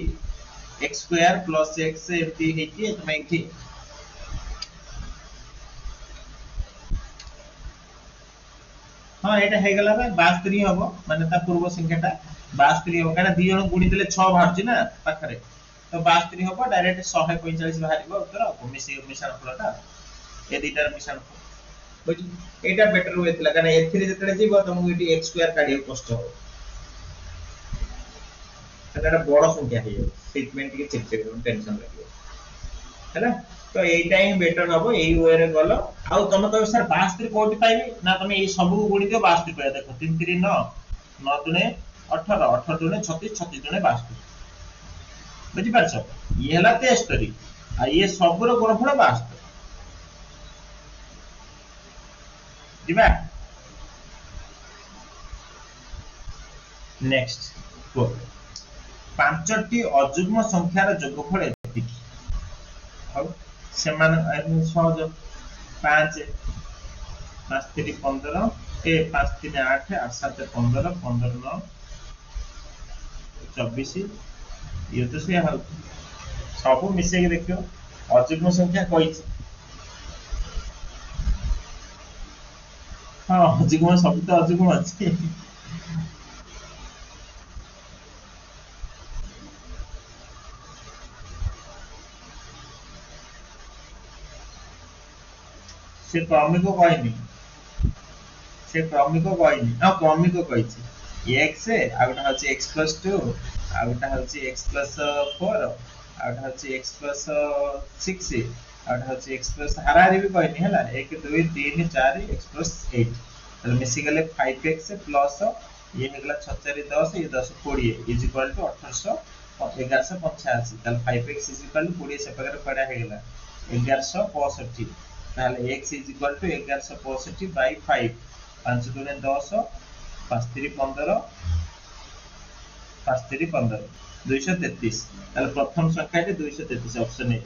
x² + x एति हेकी तमे एठी हाँ एटा हे गला बा 72 हबो माने ता पूर्व संख्याटा 72 हबो काना दी जण गुणी देले 6 बाहरची ना पाखरे तो 72 हबो डायरेक्ट 145 बाहरिबो उत्तर मिश्रण फलटा ए दीटार मिश्रण फल बुझी एटा बेटर होय थला काना एथिरे जतले जीवो तमु एटी x² काढियो कष्ट हो एटा बड़ संख्या हे ट्रीटमेंट के चेक टेंशन लागियो हैला तो एटा ही बेटर हबो एई वे रे गलो आ तमे कह सर 72 कोटी पाइबे ना तमे ए सब को गुणी दियो 72 पाए देखो 3 3 9 9 दुने 18 18 दुने 36 36 दुने 72 बुझी परछो ये हला 73 आ ये सब रो गुणफल 72 दिबा नेक्स्ट को पांचटी अजुग्म संख्यार जोगफल एतिकी हौ सेमान सहज 5 5 3 15 ए 5 3 8 8 7 15 15 9 24 ये तो से हल सब मिसे के देखियो अजुग्म संख्या कहि हां अजुग्म सब तो अजुग्म अछि से क्रमिक कहनी हां क्रमिक कहिछि x आ गोटा होछि x + 2 आ गोटा होछि x + 4 आ गोटा होछि x + 6 आ गोटा होछि x + हारारी भी कहनी हला 1 2 3 4 x + 8 तो मिसी गले 5x प्लस ये निकला 6 4 10 ये 10 20 इज इक्वल टू 1800 1185 ताल 5x इज इक्वल टू 20 से पकड़ पड़ा है गला 1165 ताले x is equal to 1165 by 5 5 दुने 10 5 3 15 5 3 15 233 ताले प्रथम संख्या 233 ऑप्शन ए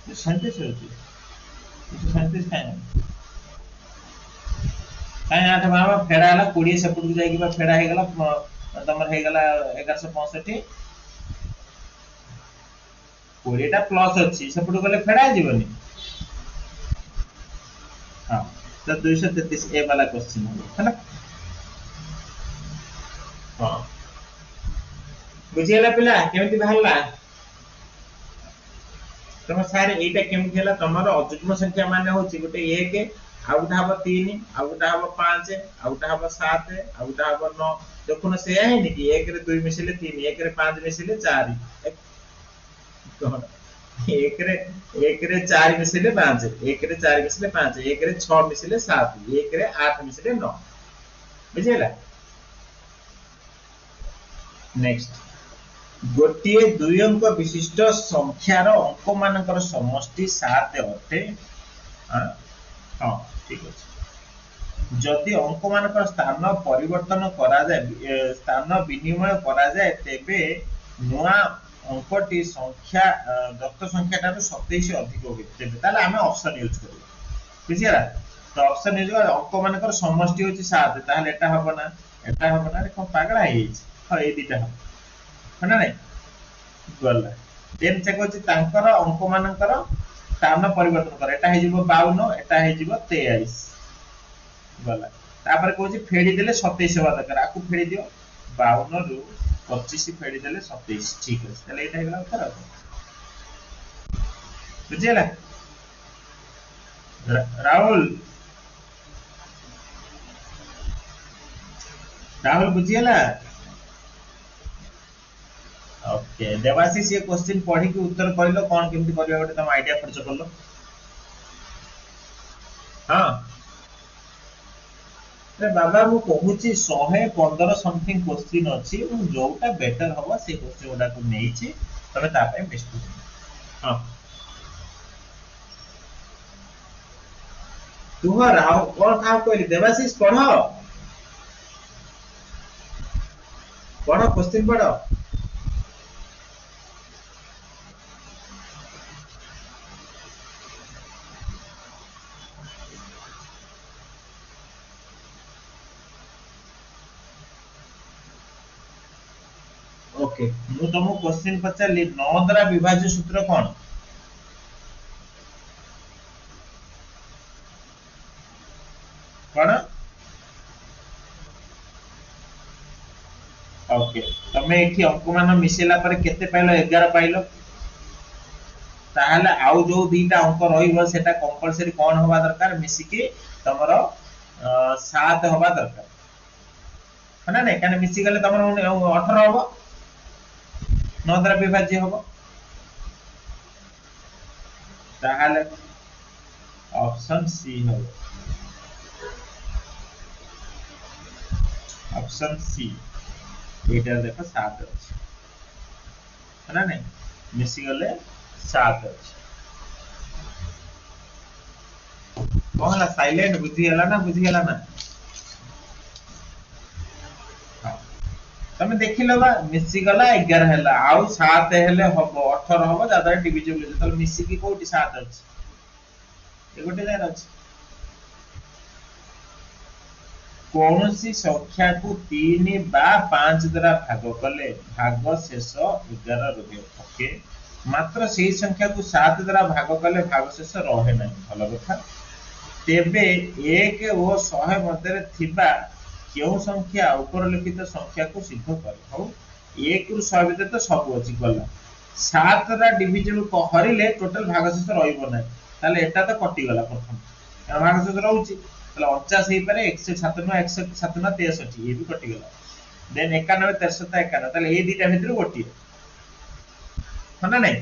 37 होती 37 काहे आठ बाबा फेडा हला 20 सेपट को जाई कि फेडा हे गला तमर हे गला 1165 20टा प्लस अछि सेपट गले फेडा जीवनी हां तो 233 ए वाला क्वेश्चन है ना हां बुझियला पिला केमिति बाहरला तम सारे एटा केमिति हला तमरो अजुग्म संख्या माने होची गोटे 1 आ गोटा हबो 3 आ गोटा हबो 5 आ गोटा हबो 7 आ गोटा हबो 9 देखो ना से है नि कि 1 रे 2 मिसिले 3 1 रे 5 मिसिले 4 1 रे 4 मिसिले 5 1 रे 4 मिसिले 5 1 रे 6 मिसिले 7 1 रे 8 मिसिले 9 बुझियला नेक्स्ट गोटिए दुई अंक विशिष्ट संख्यार अंक मानकर समष्टि 7 अटे हां ठीक अछि जदि अंक मानकर स्थान परिवर्तन करा जाए स्थान विनिमय करा जाए तेबे नुआ अंकटी संख्या दत्त संख्या ठाରୁ 27 अधिक होय तेबे ताले आमे ऑप्शन यूज करू बुझिरा तो ऑप्शन यूज कर अंक मानकर समष्टि होची 7 ताले एटा हबो ना रे कोन पागला हेई ह ए दिटा हना नै गला देन चेक होची तांकर अंक मानकर स्थान परिवर्तन कर एटा हे जिवो 52 एटा हे जिवो 23 गला तापर कहूची फेडी देले 27 होबा दरकार आकु फेडी दियो 52 रु 25 फेडी देले 27 ठीक है ताले एटा हेगला उत्तर बुझिला राहुल बुझिला ओके देवाशीष ये क्वेश्चन पढ़ी के उत्तर कहलो कोन केमति करबा गोटे तुम आईडिया खर्च करलो हां रे बाबा मु कहूची 115 समथिंग क्वेश्चन अछि उ जोटा बेटर हबो से क्वेश्चन ओडा को नै छी तबे ता पे बेस्ट हां तुम राव और का कहली देवाशीष पढ़ो क्वेश्चन पढ़ो ओके मु तुमको क्वेश्चन पचारली 9 द्वारा विभाज्य सूत्र कौन कौन ओके तमे एठी अंक मान मिसेला पर केते पाइलो 11 पाइलो ताहले आउ जो दीटा अंक रहिबो सेटा कंपलसरी कोन होबा दरकार मिसी के तमरो 7 होबा दरकार हना नै काने मिसी गले तमरो 18 होबो 9 द्वारा विभाज्य होबो ताहले ऑप्शन सी होबो ऑप्शन सी एटा देखो 7 अछि हना नै मिसी गले 7 अछि कोहला साइलेंट बुद्धि हला ना तमे देखि लबा मिसी गला 11 हला आउ 7 हेले हबो 18 हबो जादा डिविजिबल जतल मिसी की कोटी 7 अछि एगोटे जाय अछि कौनसी संख्या को 3 बा 5 द्वारा भाग कले भाग शेष 11 रहे ओके मात्र सेही संख्या को 7 द्वारा भाग कले भाग शेष रहे नै भलो कथा तेबे 1 और 100 मध्य थिबा केउ संख्या ऊपर लिखित संख्या को सिद्ध करे हो 1 रु 100 भीतर तो सब अछि गला 7 रा डिविजन हरिले टोटल भागशेष रहिबो नै ताले एटा तो कटि गला प्रथम भागशेष रहउची ताले 49 हे पारे 107 नु 107 नु 63 ये भी कटि गला देन 91 351 ताले ए दीटा भीतर गोटी हना नै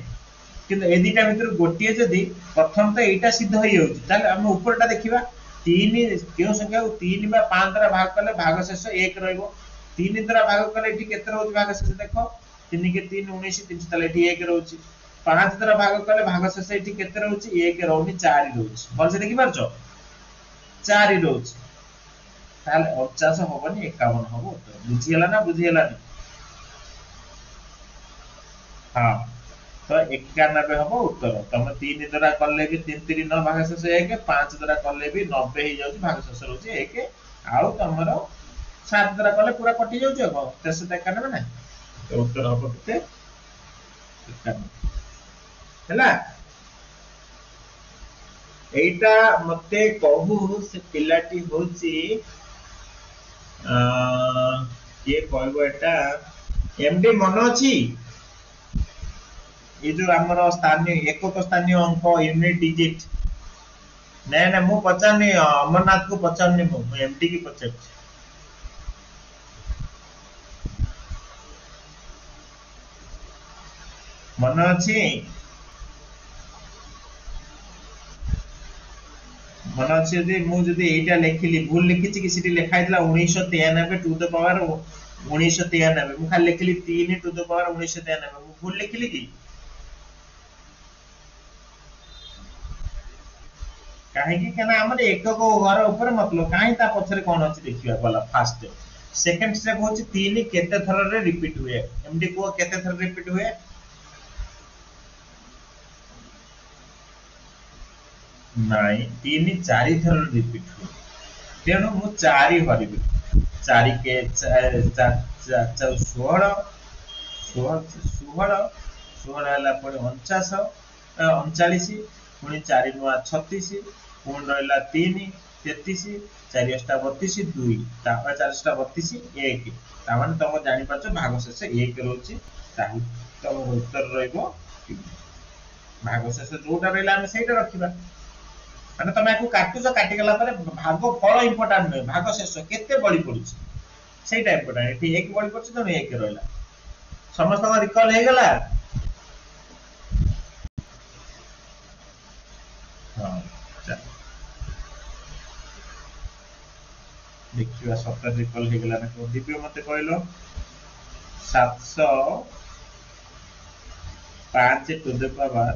किंतु ए दीटा भीतर गोटी जदी प्रथम तो एटा सिद्ध होई होउची ताले हम ऊपरटा देखिबा 3 केउ संख्या को 3 बा 5 द्वारा भाग करले भागशेष 1 रहइबो 3 द्वारा भाग करले एठी केते रहउची भागशेष देखो 3 के 3 19 3 ताले एठी 1 रहउची 5 द्वारा भाग करले भागशेष एठी केते रहउची 1 रहउनी 4 रहउची बोल से देखि पारछो 4 रहउची ताले 49 होबनी 51 होबो बुझियला ना हां तो 91 हबो उत्तर तमे 3 द्वारा करले भी 3 3 9 भागशेष 1 5 द्वारा करले भी 90 हे जाउची भागशेष रहउची 1 आउ तमरो 7 द्वारा करले पूरा कटि जाउची को 391 ना तो उत्तर हबो केते 91 हैला एटा मते कहू से पिलाटी होची ये कहबो एटा एमडी मन अछि ये जो हमर स्थानीय एकक स्थानीय अंक यूनिट डिजिट ना मु पचारनी अमरनाथ को पचारनी मु एमडी की पचार मन अछि यदि मु जदि एटा लिखिली भूल लिखिछि कि सिटी लिखा हैतला 1993 टू द पावर 1993 मु खाली लिखिली 3 टू द पावर 1993 मु भूल लिखिली कि कहीं आम एकक घर उपर मतलब कहीं पछरे कौन अच्छी देखा गला फास्ट सेकेंड स्टेप हूँ तीन केते थर रे रिपीट हुए एमडी को केते थर रिपीट हुए नाई तीन चारि थर रिपीट हुए तेणु मु चारि भरिबी चारि के 16 16 16 पुणी 49 पुणी 4 नुआ 36 पुणी रहा 3 33 4 अष्टा 32 2 4 अष्टा 32 1 ताମାନେ तुम जानी पाछ भाग शेष 1 रोची तुम उत्तर रहिबो भाग शेष जोटा रहला हम सेटा रखिबा माने तुम याकू काटुछ काटी गला पर भाग फल इंपोर्टेंट नहीं भाग शेष केते बळी पडुछ सेटा इंपोर्टेंट एठी 1 बळी पडुछ तो 1 रहला समस्त रिकॉल हे गला हां देखिए सप्ताह रिकॉल हे गला ना दिव्य मते कहलो 705 टू द पावर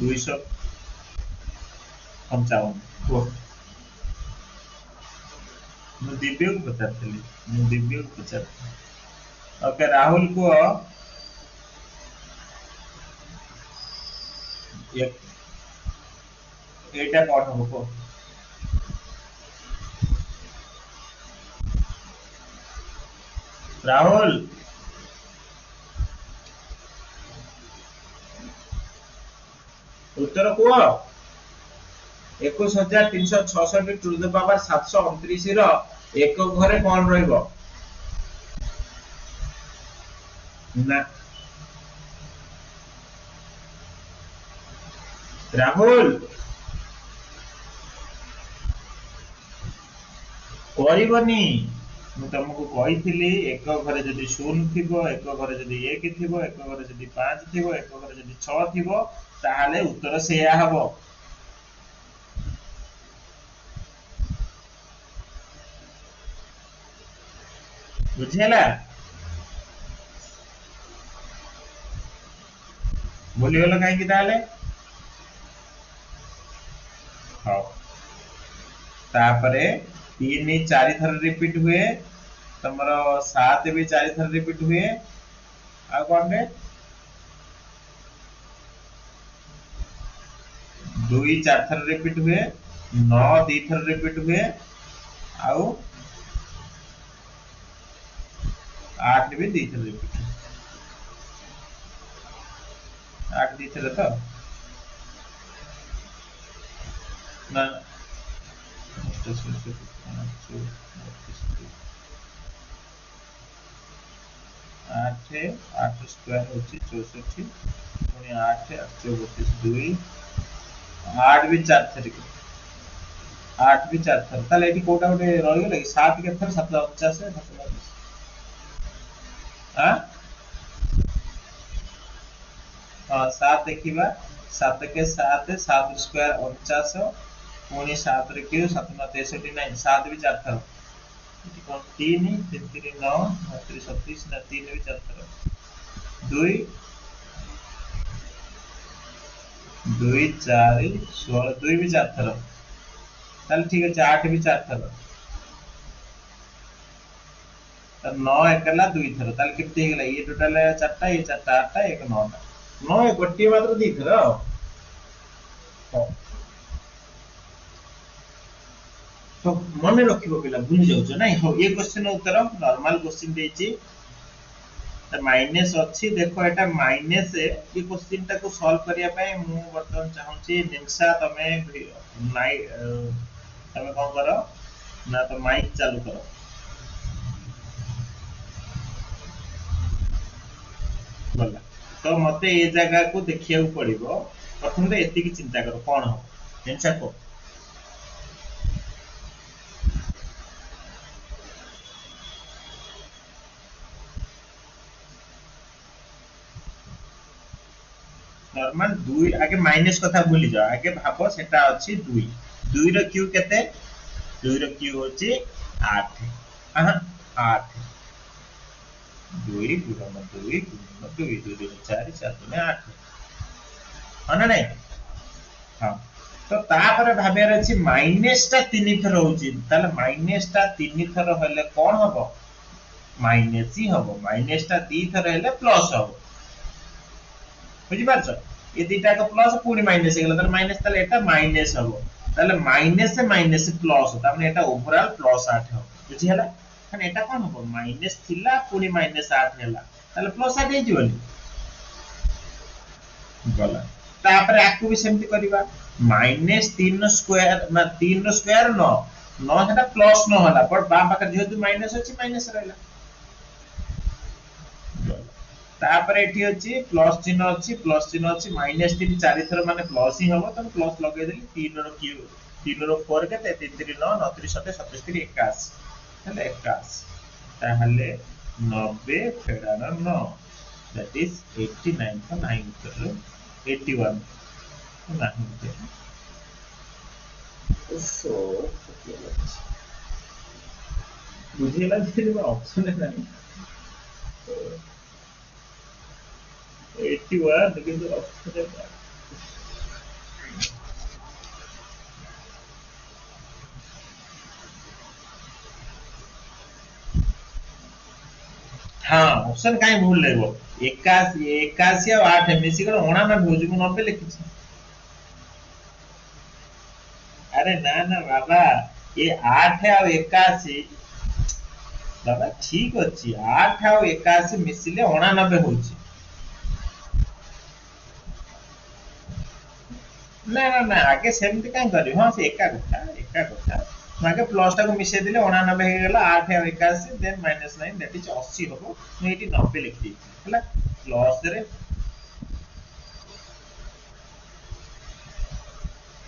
255 को मु दिव्य को पचार ओके राहुल को एटा कौन हो को राहुल उत्तर को 21366 टू द पावर 729 रो एक घरे कौन रहइबो ना राहुल करबनी मु तुमको कही एक घरे जदि 0 थिबो एक घरे जदि 1 थिबो एक घरे जदि 5 थिबो एक घरे जदि 6 थिबो ताहाले उत्तर सेया हबो बुझेला बोली गलो कहीं ताले हाँ तापरे 3 4 थर रिपीट हुए तमरो 7 भी 4 थर रिपीट हुए आ कौन रे 2 4 थर रिपीट हुए 9 2 थर रिपीट हुए आउ 8 भी 2 थर रिपीट हुए 8 2 थर तो ना 8 8 स्क्वायर होची 64 पुनी 8 8 32 2 8 भी 4 थर 8 भी 4 थर ताले एटी कोटा उठे रहि गेले 7 के थर 749 722 हां हां 7 देखिबा 7 के 7 7 स्क्वायर 49 पुनी 7 रे क्यू 7 9 63 नहीं 7 भी 4 थर एटी कोन 3 3 3 9 3 36 ना 3 भी 4 थर 2 2 4 16 2 भी 4 थर ताले ठीक है 8 भी 4 थर तो 9 एकला 2 थर ताले कितने हे गेला ये टोटल 4टा ये 4टा 8टा 1 9टा 9 गोटी मात्र 2 थर तो मन रखिबो पिला भूल जाउछ नै हो ये क्वेश्चन उत्तर नॉर्मल क्वेश्चन देछि त माइनस अछि देखो एटा माइनस ये क्वेश्चन टा को सॉल्व करिया पय मु बर्तन चाहूची निंसा तमे नाइ तमे कोन करो ना तो माइक चालू करो बोला तो मते ए जगह को देखिया पड़िबो प्रथम तो एति की चिंता करो कोन हो निंसा को नॉर्मल 2 आगे माइनस कथा भूली जाओ आगे भाबो सेटा अछि 2 2 रो क्यू केते 2 रो क्यू होछि 8 हां 8 2 गुणन 2 गुणन 2 2 4 4 8 हां ना नहीं हां तो तापर भाबियार अछि माइनस टा 3 थर होउची ताले माइनस टा 3 थर होले कोन हबो माइनस ही हबो माइनस टा 2 थर हेले प्लस हबो बुझि पारछ ये दुटा को प्लस पुनी माइनस हे गेला ताले माइनस ताले एटा माइनस हबो ताले माइनस से माइनस प्लस तामे एटा ओवरऑल प्लस 8 हबो बुझि हला खान एटा कोन हबो माइनस थिला पुनी माइनस 8 हेला ताले प्लस 8 हे जिवनी गला तापर आकु भी सेमति करिबा माइनस 3 स्क्वायर ना 3 स्क्वायर न न हेटा प्लस न होला पर बा पाकर जेतु माइनस अछि माइनस रहला तापर एठी अछि प्लस चिन्ह अछि माइनस 3 4 थर माने प्लस ही हबो त प्लस लगे देली 3 रो क्यू 3 रो 4 केते 3 3 9 9 3 7 77 81 हेले 81 ताहले 90 फेडाना 9 that is 89.9 81 नहीं सो बुझिला फिर ऑप्शन है नहीं 81 लेकिन जो ऑप्शन है हाँ ऑप्शन काहे भूल लेबो 81 81 और 8 मिसी कर 89 भूज को 90 लिखि अरे ना ना बाबा ये 8 है और 81 बाबा ठीक अछि 8 और 81 मिसिले 89 होछि ना ना ना आगे सेमति काहे करी हां से एका कथा मागे प्लस टा को मिसे दिले 89 हे गेला 8 और 81 देन -9 दैट इज 80 होबो मैं एटी 90 लिख दी हला प्लस रे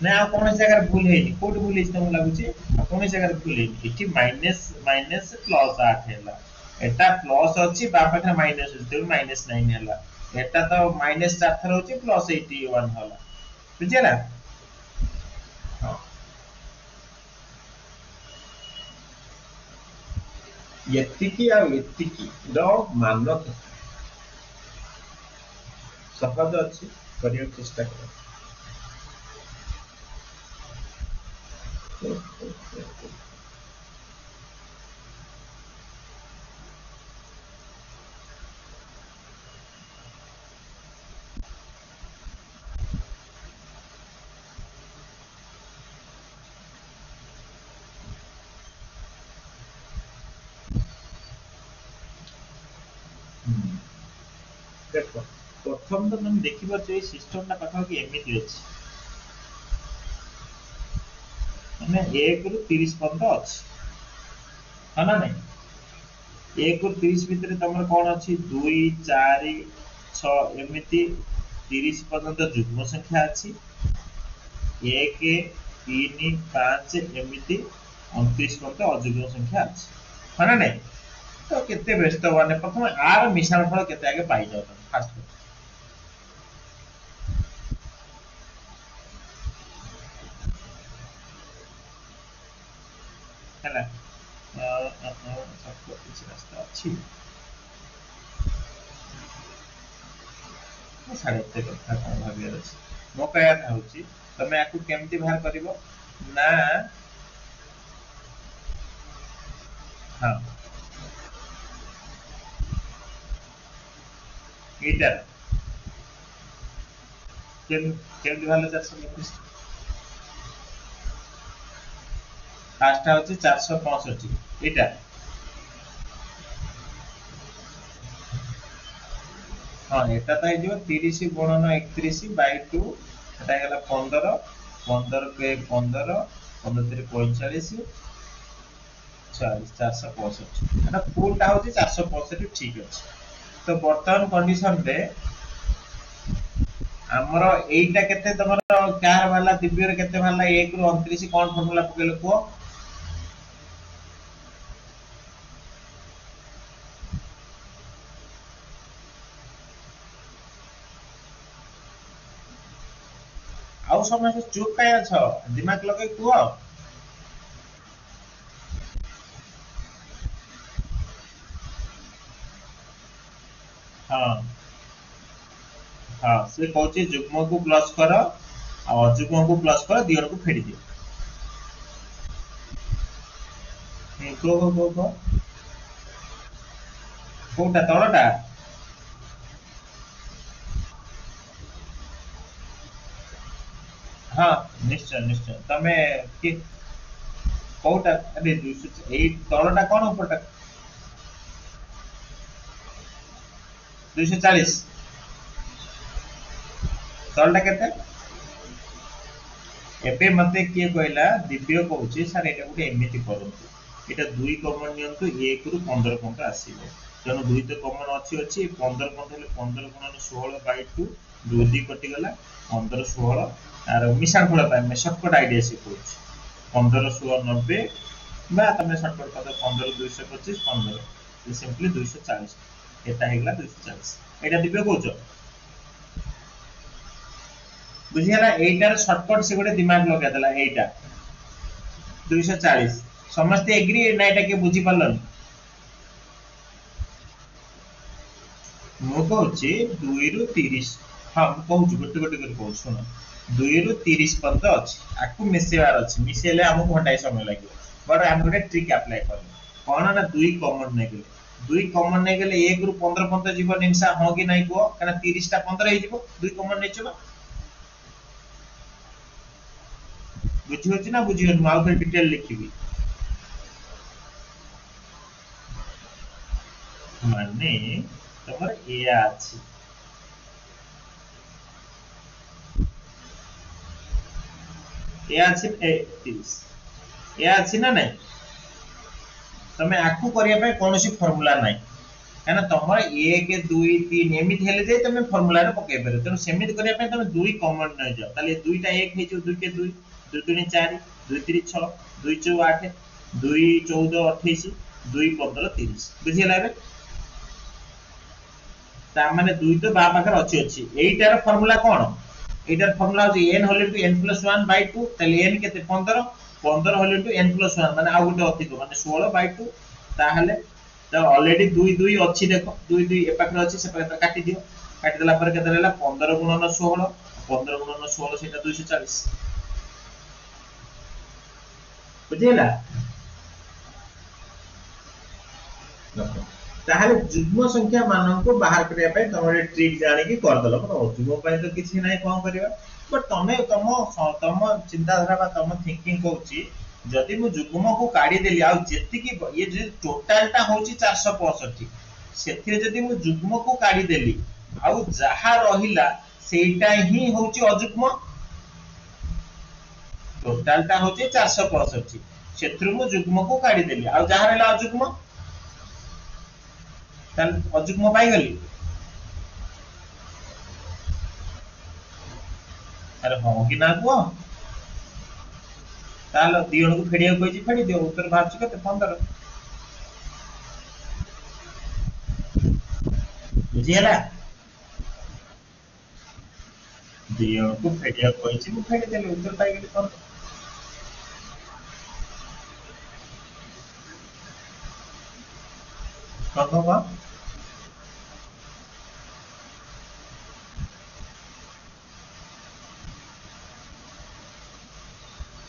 ना कौन जगह भूल है कोड भूल है तुम लागु छी कौन जगह भूल है इठी माइनस माइनस प्लस 8 हैला एटा प्लस अछि बा पाखा माइनस अछि तो -9 हैला एटा तो माइनस 4 थर होछि प्लस 81 होला बुझिला हां यतिकी आ यतिकी द मानक सहज अछि करियो चेष्टा करो देखो प्रथम तो तुम देखिबो जे सिस्टम ना पाखा कि एमिति अछि माने 1 रु 30 पर्यंत अछि हाना नहीं 1 रु 30 भितर तमर कोन अछि 2 4 6 एमिति 30 पर्यंत जुग्म संख्या अछि 1 3 5 एमिति 29 पर्यंत अजुग्म संख्या अछि हाना नहीं तो केते व्यस्त माने प्रथम आर मिश्रण फल केते आगे पाई जाओ फास्ट हैला सबको कुछ रास्ता अछि साढ़े ते कथा कोन भाबियार अछि मो कहया था होछि तमे आकु केमति बाहर करिवो ना हां इधर केमति भाले 429 फास्ट होछि 465 एटा हां एटा त हेजियो 30 गुणन 31 बाय 2 एटा गेला 15 15 के 15 15 3 45 40 465 एटा फुल टा होछि 465 ठीक अछि तो वर्तमान कंडीशन रे हमर एइटा केते तमर कार वाला दिव्य रे केते वाला 1 रु 29 कोन फार्मूला पकेलो को आउ समस्त चुप काय अछ दिमाग लगे कुओ हां हां से कहूची जुग्म को प्लस करो आ अजुग्म को प्लस कर दियर को फेडी दियो को कोटा तळटा हाँ निश्चय निश्चय तमे कि कोटा अरे 200 एई तळटा कोन ऊपरटा 240 तळटा केते एबे मते किए कहला दिव्य कहूची सर एटा गुटे एमिति करंतु एटा 2 कॉमन नियंतु 1 रु 15 पंका आसीबो जनो 2 तो कॉमन अछि 15 पंका हेले 15 गुणन 16 बाय 2 2 दी कटि गला 15 16 आर मिशान फळ पाए मैं शॉर्टकट आईडिया से कहूची 15 16 90 बा तमे शॉर्टकट पद 15 225 15 ये सिंपली 240 एटा हेगला 240 एटा दिव्य कहूचो बुझियाला एटार शॉर्टकट से गोटे दिमाग लगा देला एटा 240 समस्त एग्री ना एटा के बुझी पालन मो कहूची 2 रु 30 हां मो कहूची गोटे गोटे कर कहू सुन 2 रु 30 पर्यंत अछि आकु मिसेवार अछि मिसेले हमहु घंटाए समय लागियो बट हम गोटे ट्रिक अप्लाई कर कोन ना 2 कॉमन नै गेले 2 कॉमन नै गेले 1 रु 15 पर्यंत जीवन निमसा हो कि नै को कना 30 टा 15 हे जीवो 2 कॉमन नै चबा बुझी होची ना बुझी होन माउ डिटेल लिखिबी माने तमर ए अछि ए अछि 30 ए अछि ना नै तमे आकु करिया पे कोनोसी फार्मूला नै काना तमर 1 2 3 एमित हेले जे तमे फार्मूला रे पके परबे तमे सेमित करिया पे तमे 2 कॉमन नै जाओ ताले 2 टा 1 हे जो 2 के 2 2 3 4 2 3 6 2 4 8 2 14 28 2 15 30 बुझिला बे ता माने 2 तो बा पाकर अछि एटार फार्मूला कोन एटार फार्मूला हो n होले टू n + 1 / 2 ताले n केते 15 15 होले टू n + 1 माने आ गुटे अधिक माने 16/2 ताहले तो ऑलरेडी 2 2 अछि देखो 2 2 ए पाकर अछि से पाकर काटी दियो काटी देला पर केते रहला 15 * 16 15 * 16 सेटा 240 बुझिला ताहले जुग्म संख्या मानन को बाहर करिया पे तमरे ट्रिक जानि की कर दलो पर जुग्म पय तो किछि नै कोन करबा बट तमे तम चिंताधारा बा तम थिंकिंग कोची जदि मु जुग्म को काढी देली आ जेति की ये जे टोटल ता होची 465 सेथिरे जदि मु जुग्म को काढी देली आ जहा रहिला सेटा ही होची अजुग्म टोटल ता होची 465 सेथिरु मु जुग्म को काढी देली आ जहा रहला अजुग्म ताल अजुग्म पाई गली अरे हो कि ना को ताल दियण को फेडिया कोइची फेडी दियो उत्तर बाहर केते 15 बुझियला दियण को फेडिया कोइची मु फेडी देले उत्तर पाई गली 15 कहो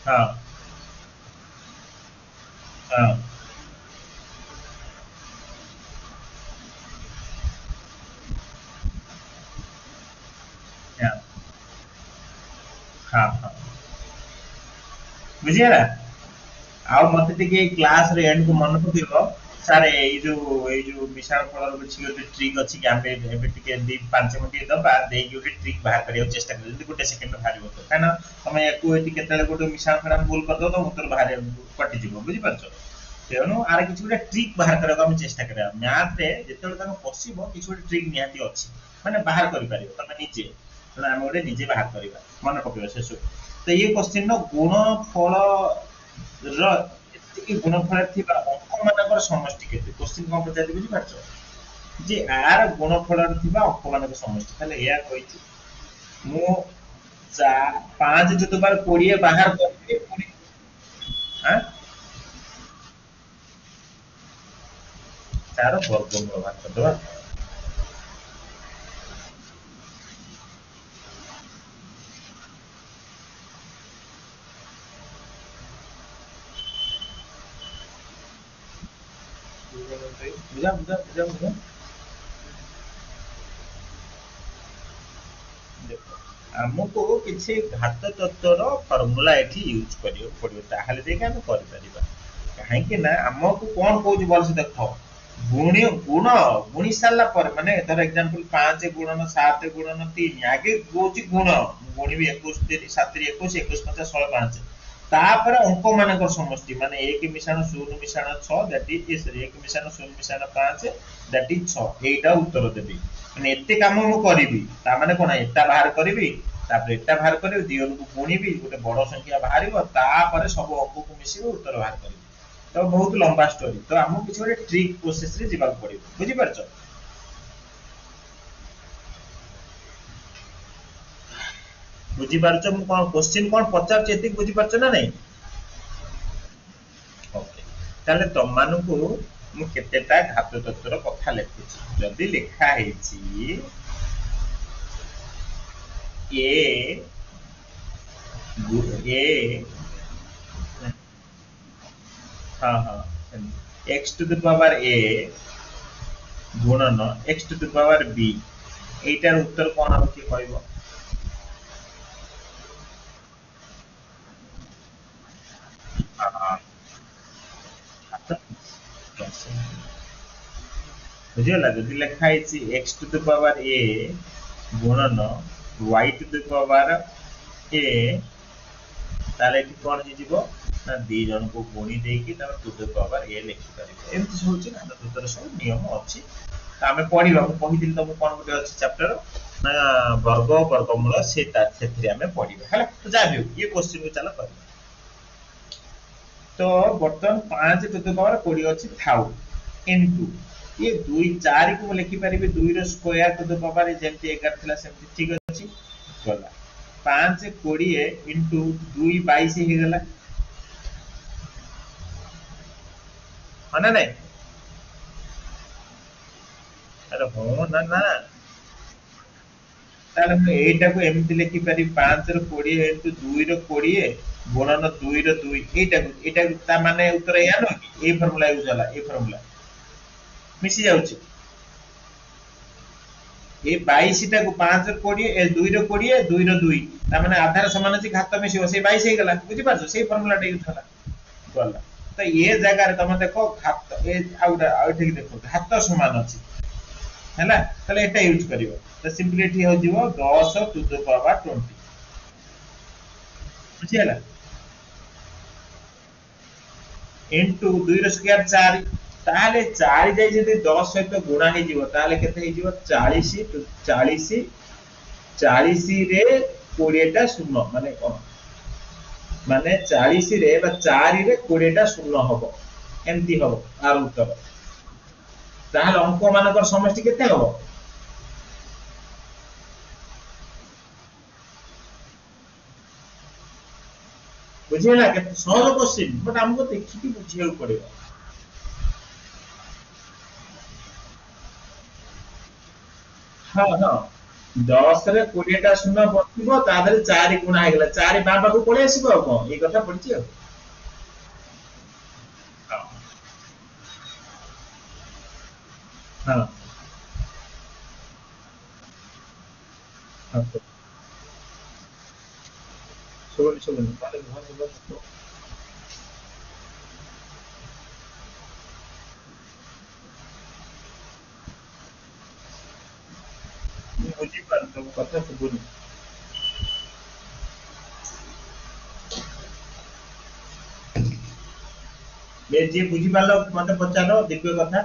हाँ हाँ हाँ हाँ बुझियला आ मते टिके क्लास रे एंड को मन पकिबो सारे ए जो मिशाल फलर बिछि गोटे ट्रिक अछि कि आमे एबे टिके 5 मिनिट दबा देई गोटे ट्रिक बाहर करियो चेष्टा करियो जदी गोटे सेकंड में भारिबो तो काना तमे एको एटी केतले गोटे मिशाल फड़ा भूल कर दो तो उत्तर बाहर कटि जिवो बुझि परछो तेनु आर किछि गोटे ट्रिक बाहर करबा हम चेष्टा करिया मैथ रे जेतले तक पॉसिबल किछि गोटे ट्रिक निहाती अछि माने बाहर करि पारियो तमे निजे तो आमे गोटे निजे बाहर करिबा मन पकियो सेसु तो ये क्वेश्चन नो गुण फल र एति गुणफल थिबा अंक मानकर समष्टि केते क्वेश्चन कोन पचारि बुझि पाछो जे आर गुणफल थिबा अंक मानकर समष्टि ताले या कहिछि मु 5 जतो बार 20 बाहर करबे 20 हां 4 वर्गमूल बाहर कर दबा बुझा बुझा बुझा बुझा देखो हमको किसी घात तत्वर फर्मूला एठी यूज करियो पड़ियो ताहाले देखा हम कर परिबा कहीं ना हमको कौन कहूँ भलसे देख गुण गुण गुणी सारा पर माने धर एग्जांपल 5 गुणन 7 गुणन 3 आगे कहूँ गुण गुणिबी 21 7 21 21 50 16 5 तापर अंक मानक समष्टि माने 1 मिशाण 0 मिशाण 6 that is sorry 1 मिशाण 0 मिशाण 5 that is 6 एटा उत्तर देबी माने एते काम मु करिवि ता माने कोन एटा बाहर करिवि तापर एटा बाहर करिवि दियन को गुणिबि गोटे बड़ संख्या बाहरिबो तापर सब अंक को मिसिबि उत्तर बाहर करिवि तो बहुत लंबा स्टोरी तो हमको किसी गोटे ट्रिक प्रोसेस रे जीवा पड़िबो बुझि परछ बुझि परछ मु कोन क्वेश्चन कोन पचार एति बुझि परछ ना नहीं ओके ताले तम मानकु मु केतेटा घात तत्वर कथा लिखुछि जदी लिखा हेछि ए ए हाँ हाँ x to the power a गुणन x to the power b एटार उत्तर कोन हम कि कहबो बुझिला जदि लिखा हेछि x to the power a गुणन y to the power a ताले एठी कोन हे जिवो ना दी जन को गुणी देकी तमे टू द पावर ए लिखि परिबो एमति होछि ना तोतर सब नियम अछि त हमें पढिबा मु कहिदिल तमु कोन गुटे अछि चैप्टर ना वर्ग वर्गमूल सेता सेथि हमें पढिबा हला तो जा दियो ये क्वेश्चन को चला कर तो बर्तन 5 टू द पावर 20 अछि थाउ इनटू ये 2 4 को लिखि परिबे 2 रो स्क्वायर टू द पावर जेमति 11 थिला सेमति ठीक अछि गला 5 20 इनटू 2 22 हे गला ना नहीं अरे हो ना ना ताले हम एटा को एमति लिखि पारि 5 रो 20 इनटू 2 रो 20 गुणन 2 रो 2 एटा ता माने उत्तर या न ए फार्मूला यूज होला ए फार्मूला मिसी जाउची ए 22 टा को 5 रो 20 ए 2 रो 20 2 रो 2 ता माने आधार समान अछि घात मिसिबो से 22 हे गेला बुझि पाछो से फार्मूला टा यूज होला गला तो ये जगह रे तुम देखो घात ए आउडा आउठी देखो घात समान अछि हैला तले एटा यूज करिवो तो सिंपलिटी हो जिवो 10 टू द पावर 20 बुझियला इनटू 2 रो स्क्वायर 4 ताले 4 जाई जदी 10 सहित गुणा हे जिवो ताले केते हे जिवो 40 40 40 रे 20 टा शून्य माने कोन माने 40 रे बा 4 रे 20 टा शून्य हबो एमती हबो आर उत्तर ताहले अंक मानकर समष्टि केते हबो बुझियला केते सहज क्वेश्चन बट हमको देखि कि बुझियौ पड़िबो हां हां 10 रे 20 टा शून्य बसिबो तादरे 4 गुणा हे गेला 4 बाबा को पळे आसीबो कोन ए कथा पड़छि हां हां हां सुबह ताले बहुत सुबह बुझी पर तो कथा सुबुनी ये जे बुझी पालो मते पचारो दिव्य कथा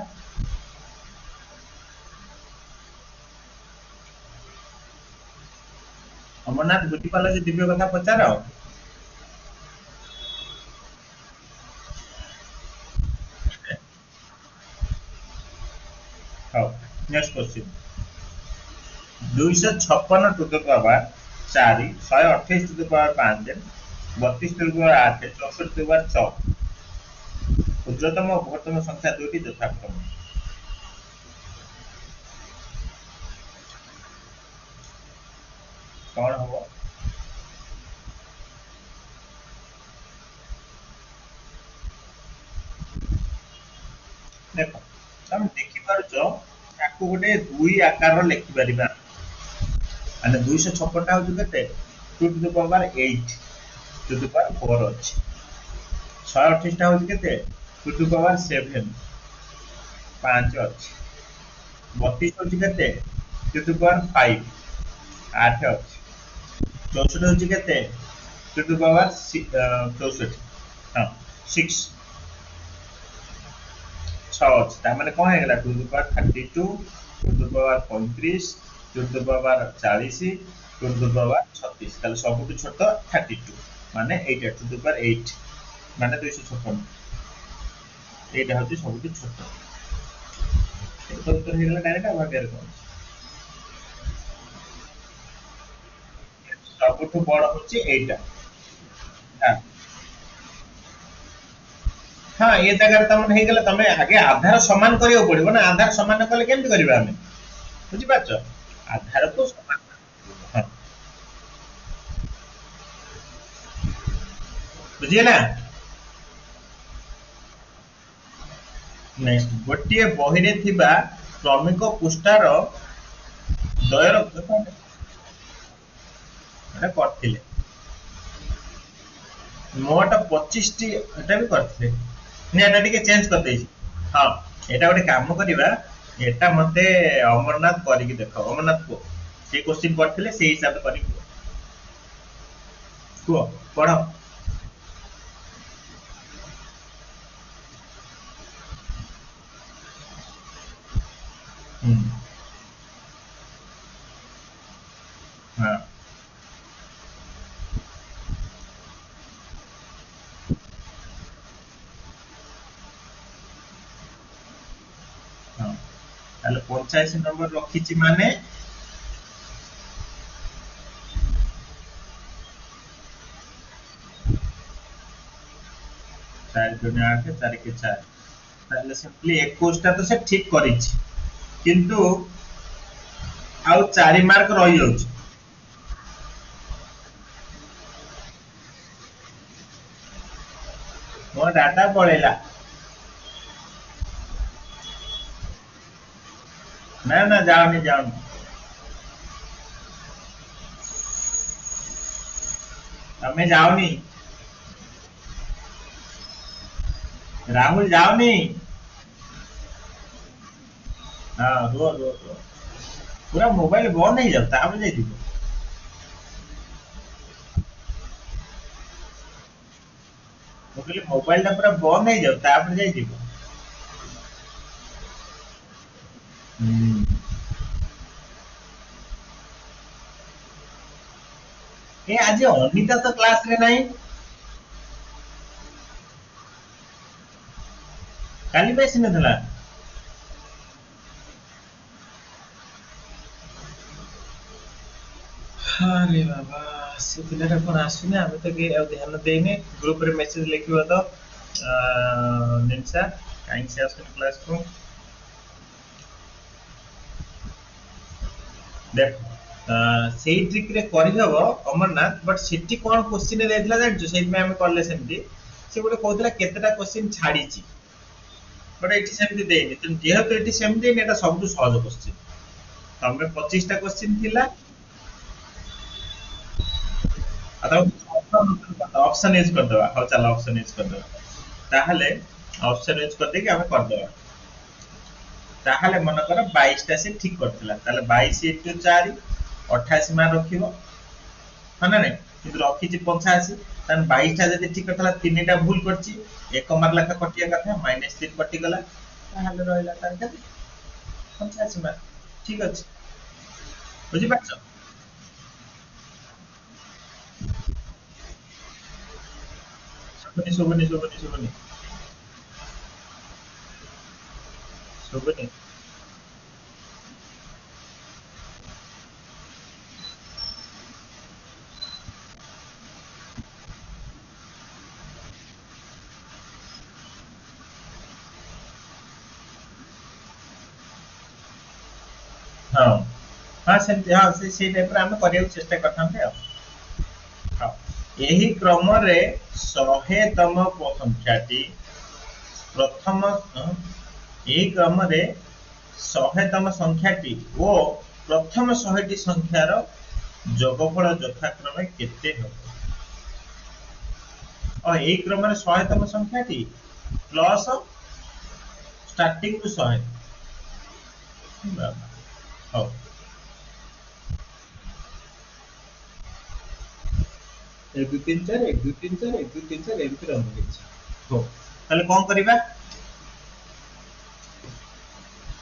अमरनाथ बुझी पालो जे दिव्य कथा पचारो हां next question 256 to the power 4 128 to the power 5 32 to the power 8 64 to the power 6 क्षुद्रतम और बृहत्तम संख्या दुटी यथाक्रम कौन हम देख तमे देखि पारुचो ताको गोटे दुई आकार लिखि परिबा माने 256 टा होछु केते 2 to the power 8 to the power 4 अछि 128 टा होछु केते 2 टू द पावर 7 5 अछि 32 होछु केते 2 टू द पावर 5 8 अछि 64 होछु केते 2 टू द पावर 64 हां 6 6 ଅଛି ତା ମାନେ କଣ ହେଇଗଲା 2 to the power 32 2 to the power 35 2 to the power 40 2 to the power 36 ତାহଲେ ସବୁଠୁ ଛୋଟ 32 ମାନେ ଏଇଟା 2 to the power 8 ମାନେ 256 ଏଇଟା ହଉଛି ସବୁଠୁ ଛୋଟ ଏତ ଉତ୍ତର ହେଇଗଲା ଡାଇରେକ୍ଟ ଆଉ ଭାବିବାର କଣ ସବୁଠୁ ବଡ ହଉଛି ଏଇଟା ହଁ ହଁ ଏ ଜାଗାରେ ତମର ହେଇଗଲା ତମେ ଆगे ଆଧାର ସମାନ କରିବାକୁ ପଡିବ ନା ଆଧାର ସମାନ କଲେ କେମିତି କରିବା ଆମେ ବୁଝିପାରୁଛ ଆଧାରକୁ ସମାନ ହଁ ବୁଝିହେଲା ନେକ୍ସଟ ଗୋଟିଏ ବହିରେ ଥିବା କ୍ରମିକ ପୃଷ୍ଠାର ଦୟର ଏଟା କରିଥିଲେ ମୋଟ 25 ଟି ଏଟା ବି କରିଥିଲେ ନା ଏଟା ଟିକେ ଚେଞ୍ଜ କରିଦେଇଛି ହଁ ଏଟା ଗୋଟେ କାମ କରିବା ଏଟା ମତେ ଅମରନାଥ କରିକି ଦେଖ ଅମରନାଥ को ସେ क्वेश्चन କରିଥିଲେ ସେଇ ହିସାବରେ କରିକି କୁହ ପଢ ହୁଁ ହଁ ହଁ ତାହେଲେ 85 ନମ୍ବର ରଖିଛି ମାନେ 4 2 8 4 के 4 ତାହେଲେ ସିମ୍ପଲି 21 ଟା ତ ସେ ଠିକ କରିଛି କିନ୍ତୁ ଆଉ 4 ମାର୍କ ରହି ଯାଉଛି ମୋ ଡାଟା ପଳେଇଲା ନା ନା ଯାଉନି ଯାଉନି ତମେ ଯାଉନି ରାହୁଲ ଯାଉନି ହଁ ରୁହ ରୁହ ରୁହ पूरा मोबाइल बंद नहीं जाता आप जाई दिबो ମୁଁ କହିଲି ମୋବାଇଲ ଟା ପୁରା ବନ୍ଦ ହେଇଯାଉ ତାପରେ ଯାଇ ଯିବ ଏ ଆଜି ଅନିତା ତ କ୍ଲାସ ରେ ନାହିଁ କାଲି ବି ଆସିନଥିଲା अरे बाबा से पिलाटा कौन आसुनी आमे तो के ध्यान देने ग्रुप रे मेसेज लिखिबो तो निंसा काहे से आसुनी क्लास को देख सेई ट्रिक रे करि हबो अमरनाथ बट सेठी कोन क्वेश्चन देथिला जानछु सेई में हम करले सेमती से गोटे कहतला केतेटा क्वेश्चन छाडीची बट एठी सेमती देनी तुम जेहेतु एठी सेमती देनी एटा सबटु सहज क्वेश्चन तमे 25 टा क्वेश्चन थिला ऑप्शन यूज कर दवा हो चलो ऑप्शन यूज कर दवा ताहले ऑप्शन यूज कर दे कि हमें कर दवा ताहले मन कर 22 टा से ठीक करथिला ताहले 22 into 4 28 मान रखिबो हना नै किंतु रखी छी 85 तान 22 टा जदी ठीक करथला तीनटा भूल करची एक मार लेखा कटिया कथा -3 कटि गला ताहले रहला तार केते 85 मान ठीक अछि बुझि पाछो सुबनी हाँ हाँ सेमती हाँ से टाइप रे हम करिया चेष्टा करथांते आ हाँ यही क्रम रे 100 तम संख्याटी प्रथम এই ক্রমে 100তম সংখ্যাটি ও প্রথম 100টি সংখ্যার যোগফল যথাক্রমে কেতে হবে? এই ক্রমে 100তম সংখ্যাটি প্লস স্টার্টিং টু 100। হଉ 1 2 3 4 1 2 3 4 1 2 3 4 ଏମିତି ରଙ୍ଗ ହେଇଛି। ହଉ ତାହେଲେ କଣ କରିବା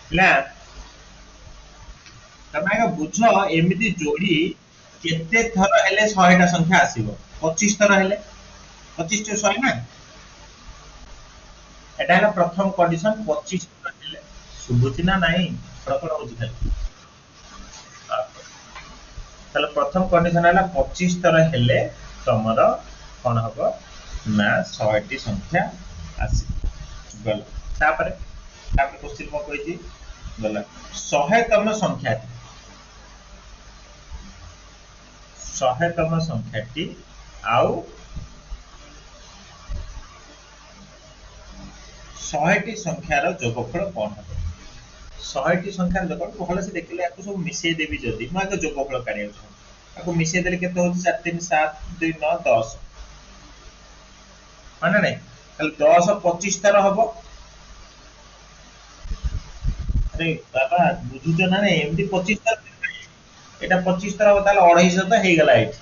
ପିଲା ତମେ ଆଗ ବୁଝ ଏମିତି ଯୋଡି କେତେ ଥର ହେଲେ 100ଟା ସଂଖ୍ୟା ଆସିବ? 25 ଥର ହେଲେ 25 + 100 ନା এটা ହେଲା ପ୍ରଥମ କଣ୍ଡିସନ। 25 ଥର ହେଲେ ସୁବୁଛି ନା ନାହିଁ ପ୍ରକଟ ହଉଛି ଖାଲି। ତାହେଲେ ପ୍ରଥମ କଣ୍ଡିସନ ହେଲା 25 ଥର ହେଲେ ତମର କଣ ହବ ନା 100ଟି ସଂଖ୍ୟା ଆସିବ। ଗଲା ତାପରେ କ୍ୱେଶ୍ଚିନ କଣ କହିଛି ଗଲା 100ତମ ସଂଖ୍ୟାଟି 100ତମ ସଂଖ୍ୟାଟି ଆଉ 100ଟି ସଂଖ୍ୟାର ଯୋଗଫଳ କଣ ହବ? 100ଟି ସଂଖ୍ୟାର ଯୋଗଫଳ ଭଲସେ ଦେଖିଲେ ଆକୁ ସବୁ ମିଶେଇ ଦେବି। ଯଦି ମୁଁ ଆଗ ଯୋଗଫଳ କାଢିବାକୁ ଚାହୁଁ ତାକୁ ମିଶେଇ ଦେଲେ କେତେ ହଉଛି 4 3 7 2 9 10 ମାନେ ନାଇଁ ତାହେଲେ 10 25 ଥର ହବ। अरे बाबा बुझुच ना नहीं एमती 25 ଥର এটা 25 ଥର ହବ ତାହେଲେ 250 ତ ହେଇଗଲା ଏଠି।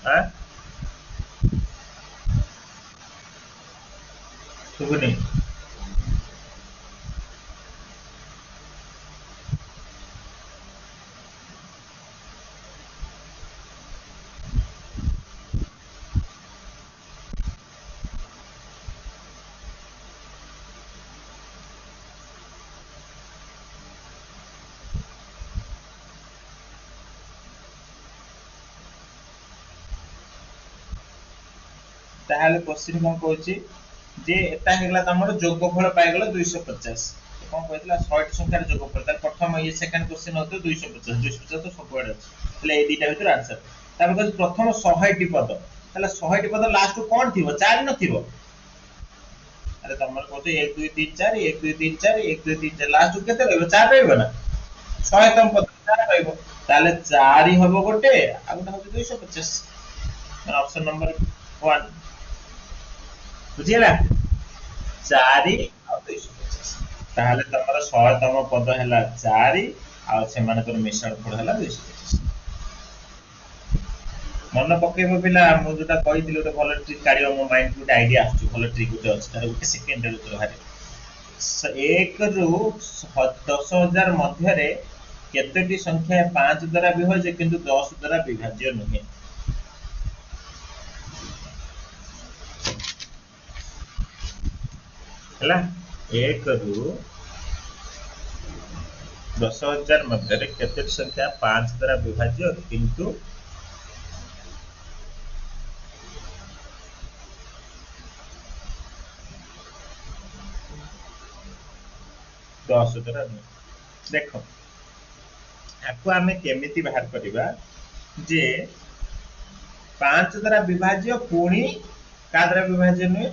हां सुबुनी ताहले क्वेश्चन कोन कहूची जे एटा हेगला तमरो जोगफल पाइगला 250 कोन कहतला 100 संख्यार जोगफल तार प्रथम ये सेकंड क्वेश्चन होतो 250 250 तो सब आडे अछि तले ए दीटा भीतर आंसर तापर कहू प्रथम 100टी पद तले 100टी पद लास्ट को कोन थिबो 4 न थिबो। अरे तमर कहतो 1 2 3 4 1 2 3 4 1 2 3 4 लास्ट को केते रहबो 4 रहबो ना 100तम पद 4 रहबो ताले 4 ही हबो गोटे आ गोटे होतो 250 ऑप्शन नंबर 1 बुझिला 4 आ 250 ताहले तमर 100तम पद हैला 4 आ से मानकर मिश्रण फल हैला 250। मन पकेबो पिला मु जोटा कहिथिलि ओटे भलो ट्रिक काढियो मो माइंड को आईडिया आछू भलो ट्रिक ओटे अछि तार ओटे सेकंड रे उत्तर बारे 1 रु 10000 मध्य रे केतोटी संख्या 5 द्वारा विभाज्य किंतु 10 द्वारा विभाज्य नहे? हला 1 रु 10000 मध्य रे केतोटी संख्या 5 द्वारा विभाज्य किंतु 10 द्वारा नहे? देखो आपको आमे केमिति बाहर करिबा जे 5 द्वारा विभाज्य पुणी का द्वारा विभाज्य नहे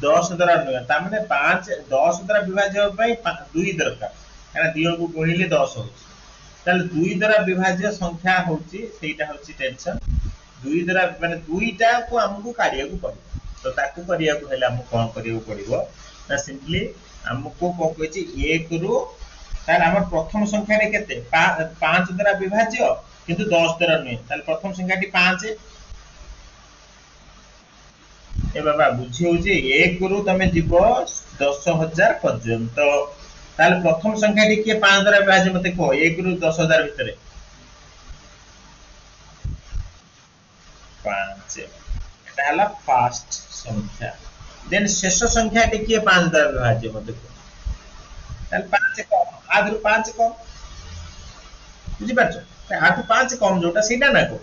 10 द्वारा नहे ता माने 5 10 द्वारा विभाज्य पई 2 दरकार काना 2 को गुणिले 10 होची ताले 2 द्वारा विभाज्य संख्या होची सेटा होची टेंशन 2 द्वारा माने 2टा को हमकु काढिया को पड़ो तो ताकू करिया को हेला हम कोन करियो पड़िबो ना सिंपली हमको को कहछि 1 रु ताले हमर प्रथम संख्या रे केते 5 द्वारा विभाज्य किंतु 10 द्वारा नहे ताले प्रथम संख्याटी 5 ए बाबा बुझी होची 1 रु तमे जीवो 10000 पर्यंत ताले प्रथम संख्याटी के 5 द्वारा विभाज्य मते को 1 रु 10000 भितरे 5 एटा हला फर्स्ट संख्या देन शेष संख्याटी के 5 द्वारा विभाज्य मते को ताले 5 कम आधु 5 कम बुझी पाछो आधु 5 कम जोटा सीधा ना को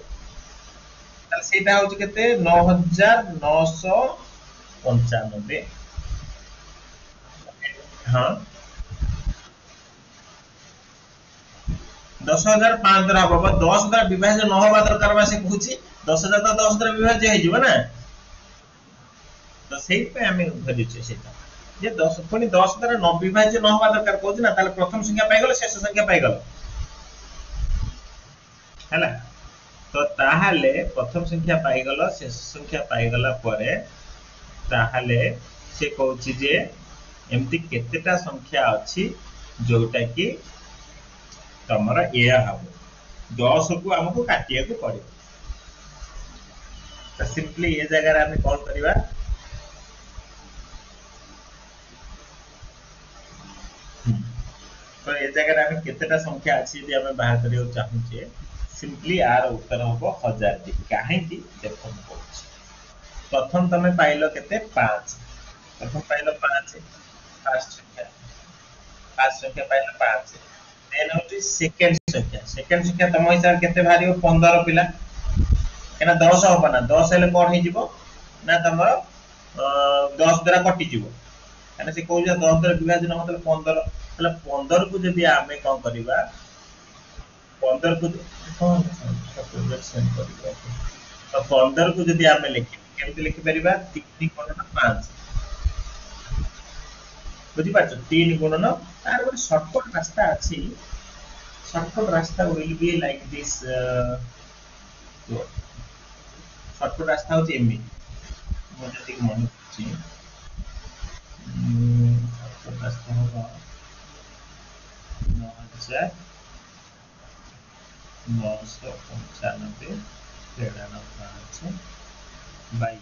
ताले सेटा होची केते 9995 हां 10000 5 द्वारा हबो 10 द्वारा विभाज्य न होबा दरकार बा से कहूची 10000 तो 10 द्वारा विभाज्य हे जीव ना तो ସେଇପାଇଁ ଆମେ ଧରିଛେ ସେଇଟା ଯେ 10 ପୁଣି 10 ଦ୍ୱାରା ନ ବିଭାଜ୍ୟ ନ ହବା ଦରକାର କହୁଛି ନା, ତାହେଲେ ପ୍ରଥମ ସଂଖ୍ୟା ପାଇଗଲ ଶେଷ ସଂଖ୍ୟା ପାଇଗଲ ହେଲା। ତ ତାହେଲେ ପ୍ରଥମ ସଂଖ୍ୟା ପାଇଗଲ ଶେଷ ସଂଖ୍ୟା ପାଇଗଲା ପରେ ତାହେଲେ ସେ କହୁଛି ଯେ ଏମିତି କେତେଟା ସଂଖ୍ୟା ଅଛି ଯୋଉଟା କି ତମର ଏୟା ହବ 10 କୁ ଆମକୁ କାଟିବାକୁ ପଡିବ। ତ ସିମ୍ପଲି ଏ ଜାଗାରେ ଆମେ କଣ କରିବା, तो ए जगह आम केतेटा संख्या अच्छी यदि आम बाहर करने चाहूचे सिंपली आर उत्तर हम 1000 टी कहीं देखो प्रथम तुम पाइल के 5 प्रथम पाइल 5 फास्ट संख्या पाइल 5 देन होची सेकंड संख्या तुम हिसाब केते भारी 15 पिला केना 10 हो ना 10 हेले कोन हे जिवो ना तमरो 10 द्वारा कटि जिवो काना से कहू 10 द्वारा विभाजन मतलब 15 એટલે 15 को जदि आमे कोन करबा 15 को कोन सेंड करबा तो 15 को जदि आमे लिखि केमति लिखि परिबा 3 गुणन 5 बुझि पाछो 3 गुणन तार ଗୋଟେ शॉर्टकट रास्ता अछि शॉर्टकट रास्ता will be like this shortcut रास्ता होची एमि मोजे ठीक मन छी शॉर्टकट रास्ता होगा 995 बाई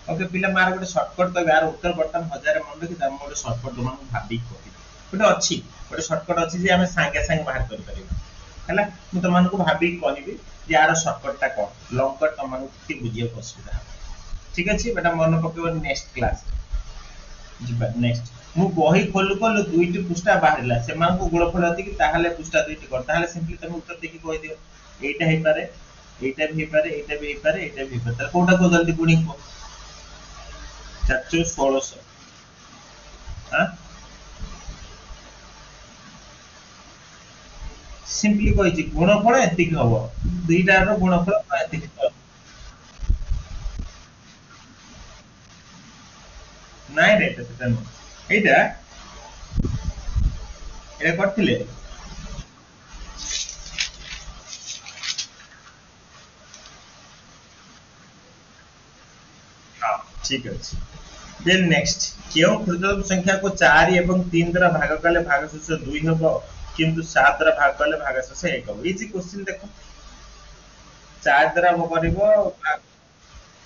ओके पिला मार गोटे शॉर्टकट तो यार उत्तर बर्तमान 1000 मन रखि हम गोटे शॉर्टकट तुम भाबी कहि गोटे अछि गोटे शॉर्टकट अछि जे हमें संगे संगे बाहर कर परिबा हला मु तुम को भाबी कहबी जे यार शॉर्टकट ता कोन लॉन्ग कट तुम के बुझियो असुविधा ठीक अछि बेटा मन पकेबो नेक्स्ट क्लास जिबा नेक्स्ट मु बही खोलु खोलु दुईटी पृष्ठा बाहरला से मान को गुणफल अति कि ताहाले पृष्ठा दुईटी कर ताहाले सिंपली तुम उत्तर देखि कहि दियो एटा हे पारे एटा भी हे पारे एटा भी हे पारे एटा भी हे पारे त कोटा को जल्दी गुणी को 416 हां सिंपली कहि छी गुणफल एति हबो दुईटा रो गुणफल एति नाइ रे सेटा न एटा ए करथिले हां ठीक अछि देन नेक्स्ट क्यों क्षुद्रतम संख्या को 4 एवं 3 द्वारा भाग कले भागशेष 2 हबो किंतु 7 द्वारा भाग कले भागशेष 1 हबो इजी क्वेश्चन देखो 4 द्वारा हम करबो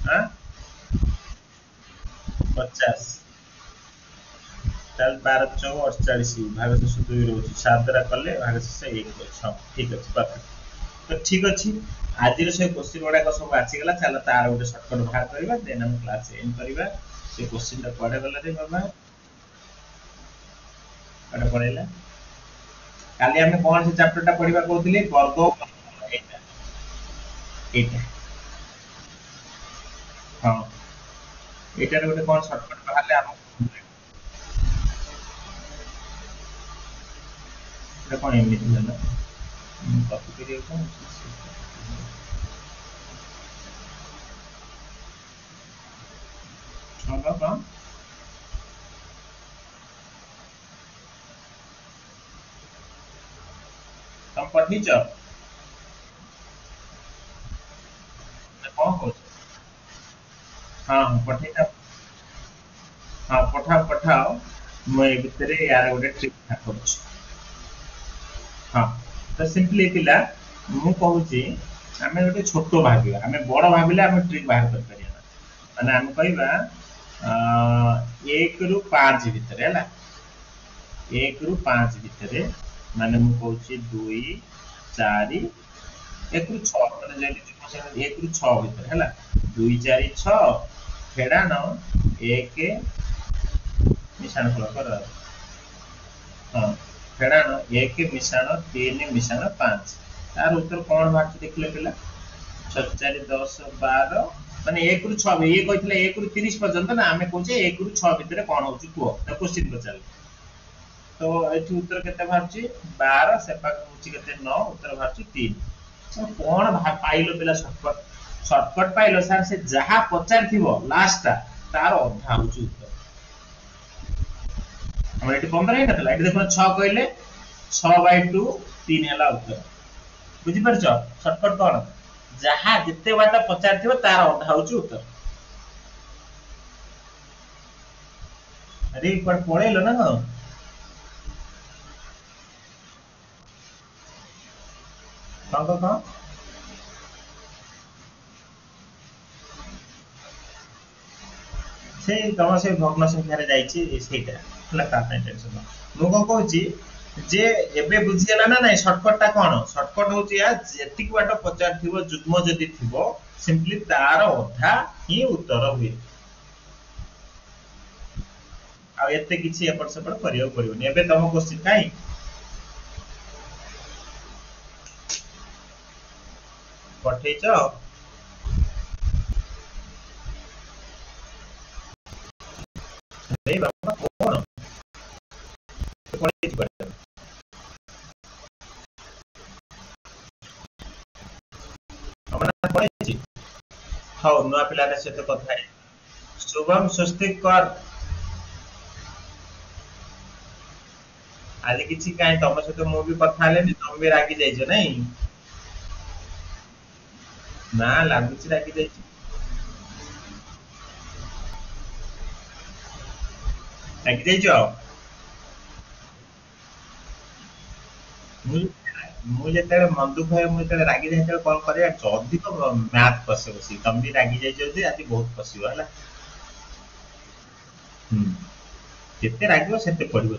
हां 50 ताल 12 4 48 भागशेष 2 रहउची 7 द्वारा कले भागशेष 1 होछ ठीक अछि परफेक्ट तो ठीक अछि आज से क्वेश्चन गुडा को सब आछि गला चला तार गोटे शॉर्टकट बाहर करबा देन हम क्लास एंड करबा से क्वेश्चन ता पढे गला रे बाबा पढे पढेला काली हमें कौन से चैप्टर ता पढिबा कहथिले वर्ग एटा एटा हां एटा रे गोटे कौन शॉर्टकट बाहरले हम रे कोन एमि दिला ना कॉपी करियो कोन बाबा तुम पढ़ी छ कौन हो हां पढ़ी छ हां पठाओ मैं भीतर यार गोटे ट्रिक करूछ हां तो सिंपली पिला मु कहूची हमें गोटे छोटो भाबिया हमें बड़ भाबिले हमें ट्रिक बाहर कर परिया माने हम कहबा 1 रु 5 भीतर हैला 1 रु 5 भीतर माने मु कहूची 2 4 1 रु 6 माने जेली 1 रु 6 भीतर हैला 2 4 6 फेडा न 1 मिशान फल कर हां फेडा न 1 मिशान 3 मिशान 5 तार उत्तर कोन बात देखले पिला 6 4 10 12 माने 1 रु 6 ये कहितले 1 रु 30 पर्यंत ना हमें कहूचे 1 रु 6 भीतर कोन होची को त क्वेश्चन पचाल तो एथि उत्तर केते भाबची 12 सेपा होची केते 9 उत्तर भाबची 3 कौन पाइलो पिला शॉर्टकट पाइलो सर से जहा पचार थिबो लास्ट ता तार अधा होची उत्तर हमर एटी 15 हे नतला एटी देखो 6 कहले 6/2 3 हला उत्तर बुझी परछ शॉर्टकट कोन जहा जिते बाटा पचार थिबो तार अधा होची उत्तर अरे पर पळेलो ना कौन से तम से भग्न संख्या रे जाईची सेटा हला ता टेंशन मु को कहूची जे एबे बुझियला ना नाही शॉर्टकट ता कोन शॉर्टकट होची या जेतिक बाट पचार थिबो जुग्म जदी थिबो सिंपली तार अधा ही उत्तर हुए आ एते किछि एपट सेपट करियो पड़िबो एबे तम क्वेश्चन काई पठेच नहीं बाबा कौन पठेच हमना पठेच हाउ नुआ पिलाने से तो कथा है शुभम स्वस्तिक कर आज किछि काई तम से तो मु भी कथा ले तुम भी रागी जाइछो नहीं ना लागुच रागी जाइछो रागी जाइछो मु जेते मन दुख है मु जेते रागी जाइछो कॉल करे अधिक मैथ पसे बसी तुम भी रागी जाइछो जे आज बहुत पसियो हला जेते रागियो सेते पड़िबो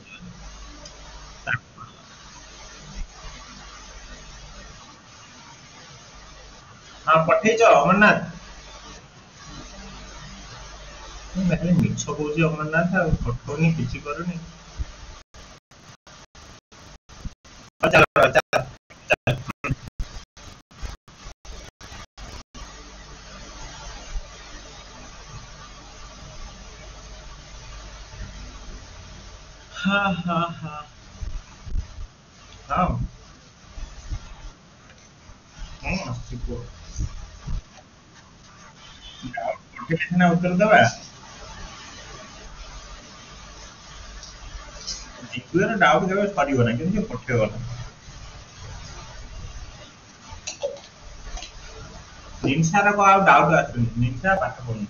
हाँ पठेच अमरनाथ खाली मिछ कौची अमरनाथ पठौनी किसी करूनी चल चल हाँ हाँ हाँ हाँ सिको ना उत्तर दबा जीवन डाउट केबे सरीबो ना किंतु पठेबो ना निंसा को आउ डाउट आछन निंसा पाठ पढु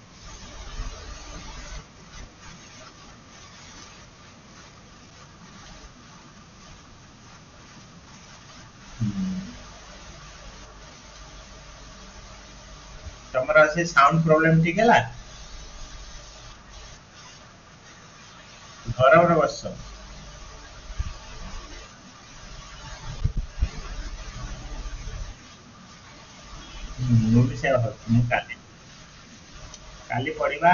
तमरा से साउंड प्रॉब्लम ठीक हैला घर रे बस मु भी से मु काली पढ़िबा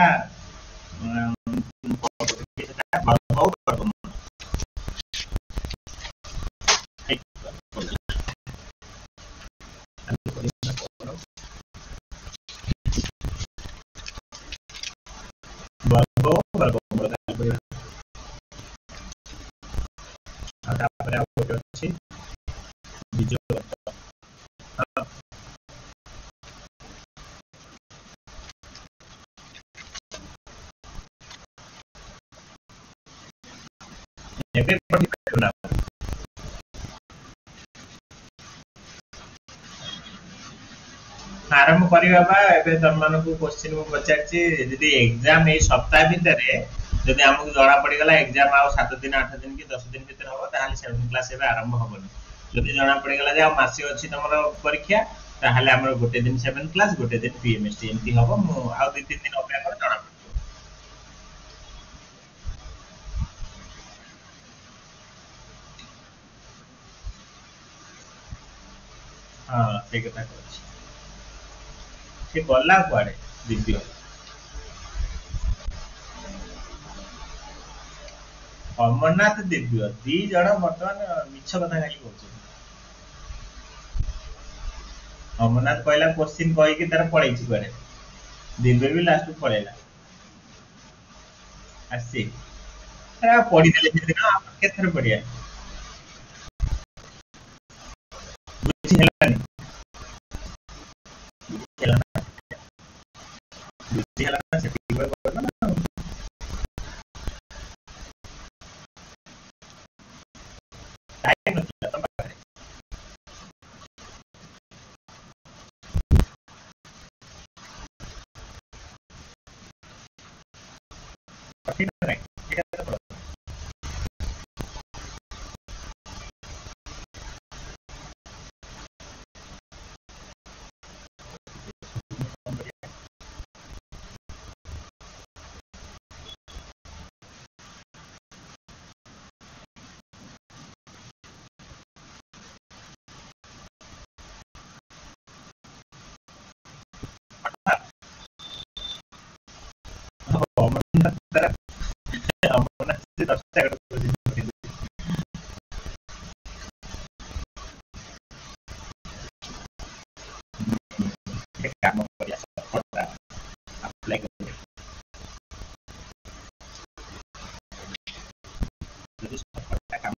आरंभ करिबा बा एबे तम मानको क्वेश्चन मु पचारछि यदि एग्जाम ए सप्ताह भीतर यदि हमकु जणा पड़ी गला एग्जाम आ 7 दिन 8 दिन की 10 दिन भीतर होबो ताहाले 7 क्लास एबे आरंभ होबोनी यदि जणा पड़ी गला जे आ मासे अछि तमरो परीक्षा ताहाले हमर गोटे दिन 7 क्लास गोटे दिन पीएमएसटी एमती होबो मु आ 2-3 दिन अपेक्षा कर जणा हां से कथा कहछि से गला कुआडे दिव्य अमरनाथ दिव्य दी जण वर्तमान मिछ कथा खाली कहछ अमरनाथ कहला क्वेश्चन कहि कि तार पळै छि कुआडे दिव्य भी लास्ट पळैला आसी अरे पढ़ी देले से दिन आप केथर पढ़िया बुझि हेलानी ठीक है राइट ठीक है तो हमना से 10 টাকা করে एक काम करिया सपोर्ट अप्लाई करिए jadi सपोर्ट काम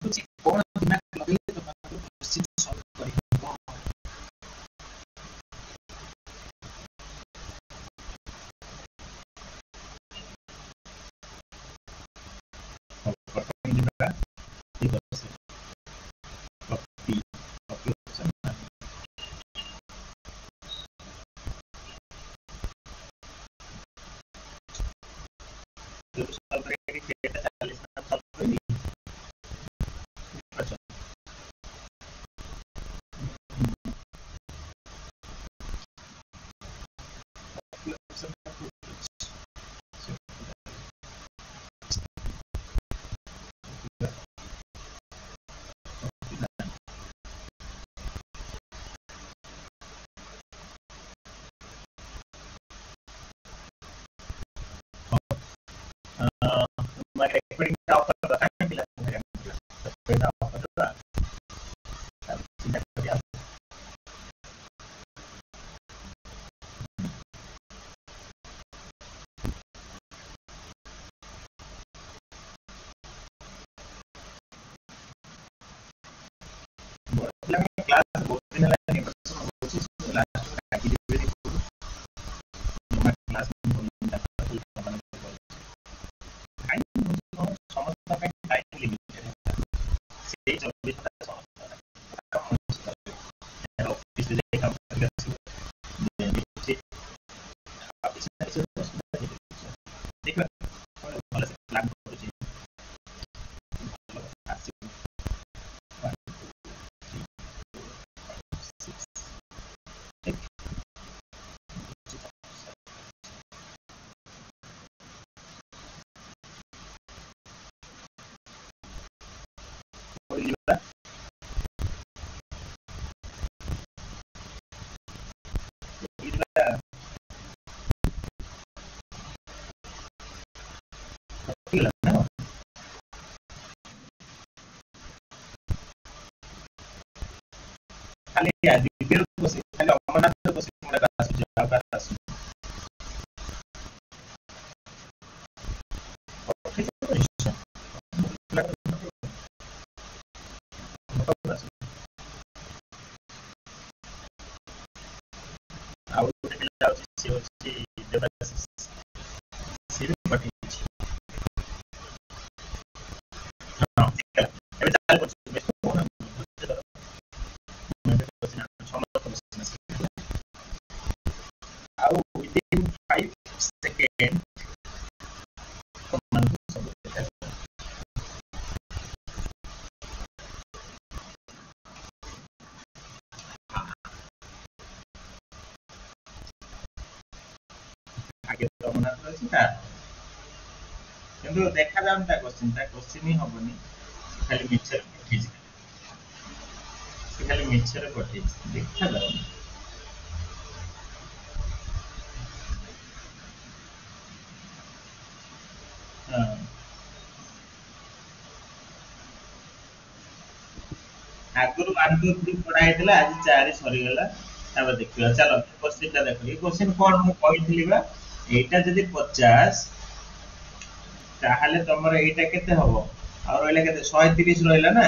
कुछ कौन दिमाग लगे तो मतलब क्वेश्चन सॉल्व करिए my recording offer बताएं बिला मेरा ऑफर था चिंता करिए क्लास बहुत दिन लगे नहीं लास्ट में एक्टिविटी क्लास में समस्या का टाइम लिमिटेड से 24 घंटा समस्या है ऑफिस से काम करके नीचे ऑफिस से ठीक है वाला से प्लान करो जी खाली दिव्य को से खाली अमरनाथ को से मोड़ा का सुझाव का ଆଉ ଗୋଟେ ପିଲା ଅଛି ସେ ଅଛି ଦେବାଶିଷ ସେ ବି ପଠେଇଛି ହଁ ଏବେ ଚାଲ କରୁଛି ଆଉ within 5 seconds command ସବୁ आगे तो मना करछि ता किंतु देखा जाम ता क्वेश्चन ही होबनी खाली मिक्सचर पठेछि खाली मिक्सचर पठेछि देखा जाम आगुरु 1 2 3 पढ़ा हेतला आज 4 सरी गेला तब देखियो चलो क्वेश्चन ता देखो ये क्वेश्चन कोन मु कहितली बा एटा जदी 50 ताहाले तमरो एटा केते हबो और रहले केते 130 रहला ना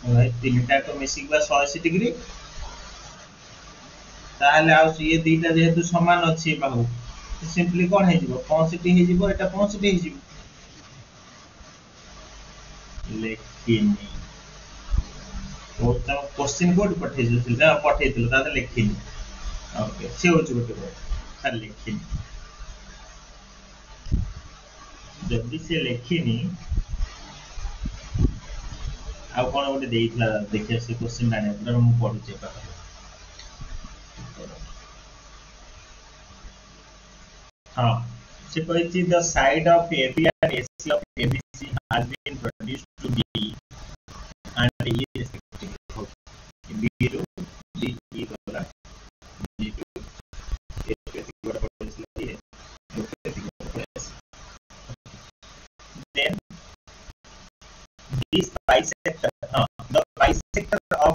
भाई तीनटा को मिसिक बा 180 डिग्री ताहले आ ये दीटा जेहेतु समान अछि बाहु सिंपली कोन हे जिवो 65 हे जिवो एटा 65 हे जिवो लेकिन तो क्वेश्चन कोड पठे दिल ना पठे दिल ता लेखिन ओके से हो गोटे वर्ड खाली लेखिन जल्दी से लेखिनी आ कोन गोटे देइतला देखिया से क्वेश्चन ना पूरा मु पढु जे हाँ से कहिछि the side of AB and AC of ABC has been produced to B and E respectively. B to D E वाला D to A वाला potential है then this bisector the bisector of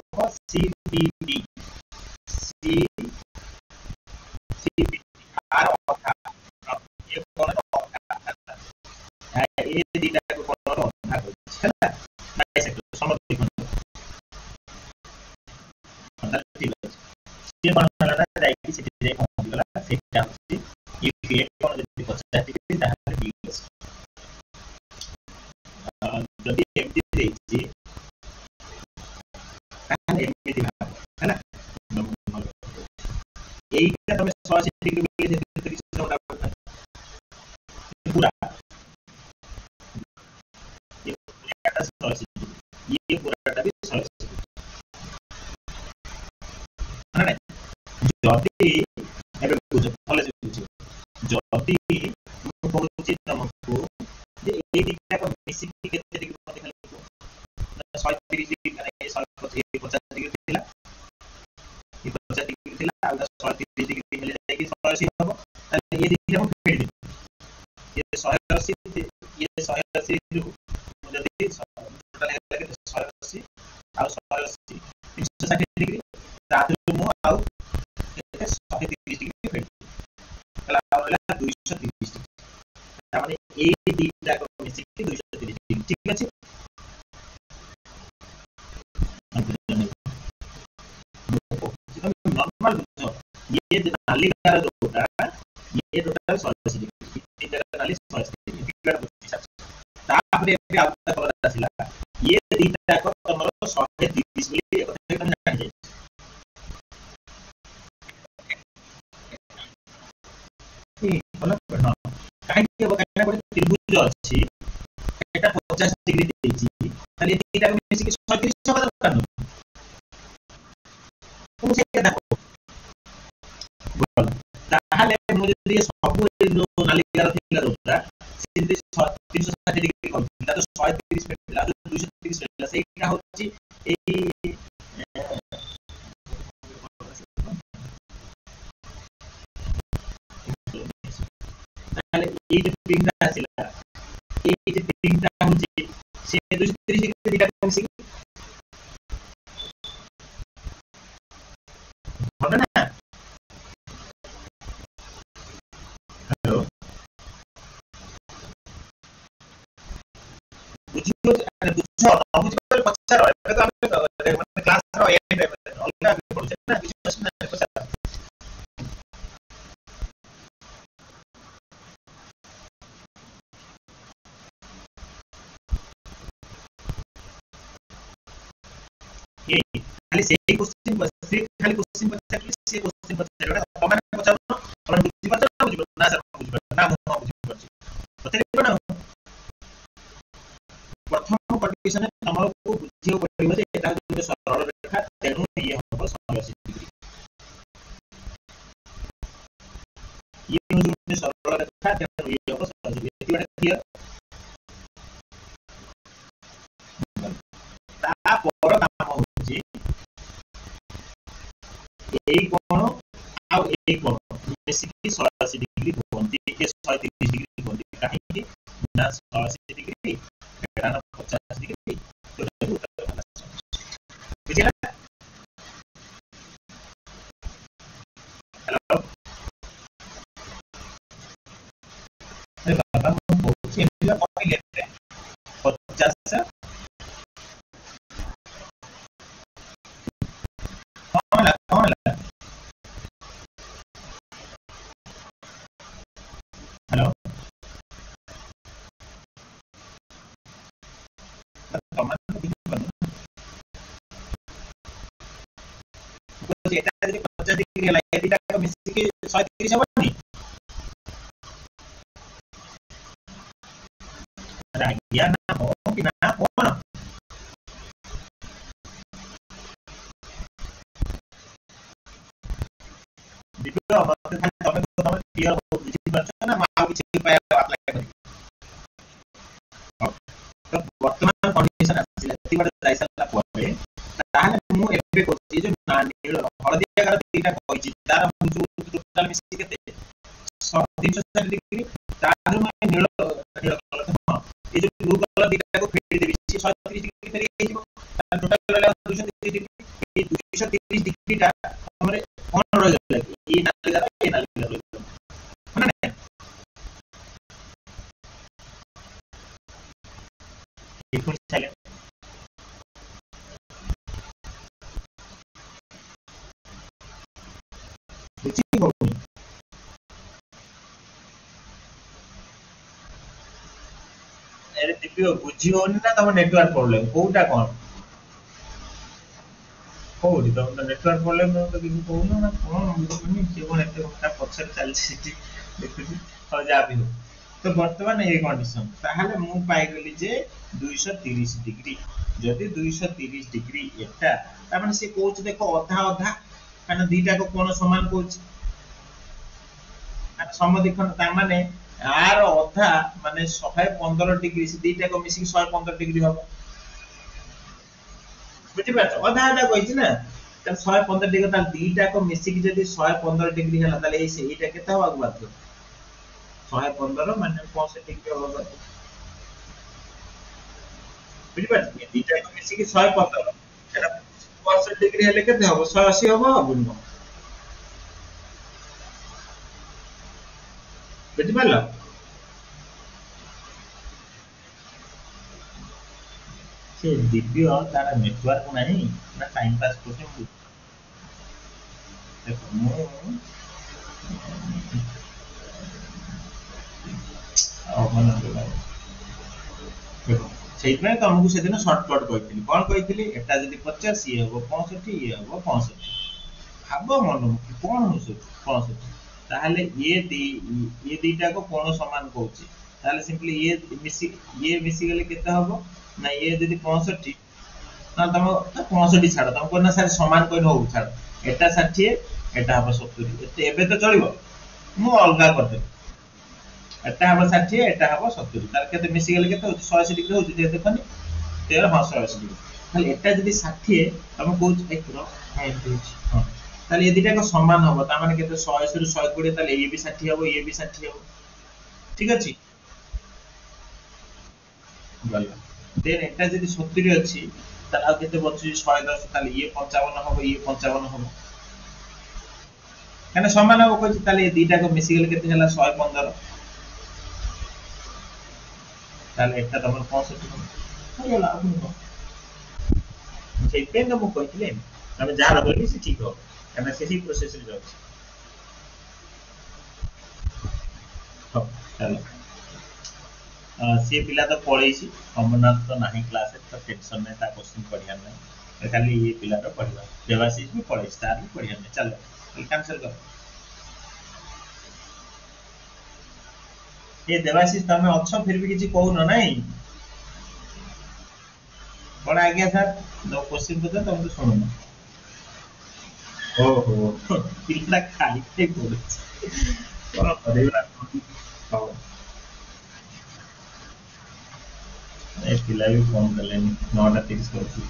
CBD CBD R of ये कौन है ये दीटा को कौन है ना bisector समझ ठीक है से बनला ना डायरेक्टली से जे पहुंच गला सेटा होची ये क्रिएट कोन जति 50 डिग्री ताहाले बीस जति एमटी देछि ताहाले एमटी भाग है ना एइटा तमे 180 डिग्री में जे 30 नोटा पूरा ये पूरा 180 ये पूराटा भी 180 है जति एबे बुझ भले बुझ जति मु कहूची तुमको जे ए दिटा को मिसिक केते डिग्री मते खाली 130 डिग्री करे 150 डिग्री थिला ये 50 डिग्री थिला आ 130 डिग्री मिले जाय कि 180 हो ताले ये दिटा हम फेड दे ये 180 ये 180 जो जति टोटल है लगे 180 आ 180 360 डिग्री तादु मु आ 130 डिग्री फेड कला वाला 230 डिग्री तामाने ए दिटा को मिसिक 230 डिग्री ठीक আছে नॉर्मल बुझो ये नाली का जोटा ये टोटल 180 डिग्री ये जगह नाली 180 डिग्री फिगर बुझी सब तापरे पे आउट खबर आसिला ये दिटा को तमरो 130 मिली कथे कम जानि जाय बोला ना काहे के बकाना कोटे त्रिभुज अछि एटा 50 डिग्री देछि खाली दिटा को मिसी के 130 का दरकार न तुम से देखो ताहले मु जदी सब नालिका थिला जोटा सिद्धि 360 डिग्री करथिला तो 130 मिला 230 मिला सेटा होछि एई ताहले ए जे पिंगटा आसिला ए जे पिंगटा होछि से 230 डिग्री दिटा मिसी होता ना हेलो बुझियो अरे बुझो न बुझियो पचार एबे तो हम क्लास रो एंड अलगा पढु छै ना विशेष ना पचार ये खाली से क्वेश्चन बस खाली क्वेश्चन पचार से क्वेश्चन पचार कमेंट पचार कमेंट बुझि पचार बुझि ना सर बुझि ना मु बुझि पछ पचार ना प्रथम कंडीशन है हमको बुझियो पड़िबो जे एटा जो सरल रेखा तेनु ये हमको 180 डिग्री ये जो सरल रेखा तेनु ये हमको 180 डिग्री एटा क्लियर ता पर काम होची एई कोण आ एई कोण बेसिकली 180 डिग्री होंती के 130 डिग्री होंती काहे कि ना 180 डिग्री एटा ना 50 डिग्री तो बुझिला हेलो अरे बाबा मु बोलछि एटा कॉपी लेते 50 से कोची एटा जदी 50 डिग्री हला ए दिटा को मिसी के 130 हबनी या ना हो कि ना कोन दिपियो मते तमे तमे क्लियर हो बुझी परछ ना मा किछि उपाय अप्लाई करी तो वर्तमान कंडीशन आसी एति बड जाइसला परे ताहाले मु एबे कोची जे ना नील हळदिया कर तीटा कहिछि तार जो टोटल मिसी केते 360 डिग्री तार में नील नील कलर हां ए जो ब्लू कलर दिटा को फेडी देबी 130 डिग्री फेरी हेजिबो टोटल रहला 230 डिग्री ए 230 डिग्री टा हमरे कोन रह गेला ए नाली माने ये फुल साइलेंट बुझी होनी अरे दिपियो बुझी होनी ना तम नेटवर्क प्रॉब्लम कोउटा कोन कोउडी तम नेटवर्क प्रॉब्लम तो किछु कहू ना कोन बुझनी के कोन एते घंटा पछर चल छी देखुछी हो जा भी हो तो वर्तमान ए कंडीशन ताहाले मु पाई गेली जे 230 डिग्री जदि 230 डिग्री एटा ता माने से कोच देखो अधा अधा काना दीटा को कोन समान कोच आ समदिखन ता माने आर अधा माने 115 डिग्री से दीटा को मिसी 115 डिग्री हो बुझि पाछ अधा अधा कहिछि ना त 115 डिग्री ता दीटा को मिसी कि जदि 115 डिग्री हला ताले ए से एटा केता होगा बात 115 माने 65 डिग्री होगा बुझि पाछ दीटा को मिसी कि 115 एटा 65 डिग्री हेले केते हो 180 होबो बुझनो बुझि पालो से दिव्य तारा नेटवर्क नहीं ना टाइम पास करते देखो मु मन देखो सेइतमे तुमको से दिन शॉर्टकट कहितली कोन कहितली एटा जदी 50 ये हो 65 ये हो 65 भाबो मन कोन हो 65 ताहले ये दीटा को कोन समान कहूची ताहले सिंपली ये मिसी गेले केते होबो ना ये जदी 65 ना तम 65 छाड़ तम कोन ना सारे समान कोइन हो छाड़ एटा 60 एटा हो 70 एते एबे तो चलिबो मु अलगा कर दे एटा हो 60 एटा हो 70 तार केते मिसी गेले केते 180 डिग्री होची जे देखनी 13 हां 180 डिग्री खाली एटा जदी 60 तम कोच एक रो हां ताले ये दिटा को समान होबो ता माने केते 180 रु 120 ताले ये भी 60 होबो ये भी 60 होबो ठीक अछि गला देन एटा जदी 70 अछि ताले आ केते बचि 110 ताले ये 55 होबो ये 55 होबो कने समान होबो कहछि ताले ये दिटा को मिसी गेले केते हला 115 ताले एटा तमर 65 हो गेला आपन से पेन मु कहथिले हम जा रहली से ठीक हो कने से ही प्रोसेस रे जाउ हो चलो से पिला तो पळैछि अमरनाथ तो नाही क्लास तो टेंशन नै ता क्वेश्चन पढिया नै खाली ये पिला तो पढिबा देवाशीष भी पढैछि तार भी पढिया नै चलो कैंसिल कर ये देवाशीष तमे अच्छा फिर भी किछि कहू न नहीं बड़ा आ गया सर दो क्वेश्चन पूछो तुम तो सुनो ना ओहो पिला खाली के बोल बड़ा परेला हां ए पिला भी फोन कर लेनी 9:30 करथि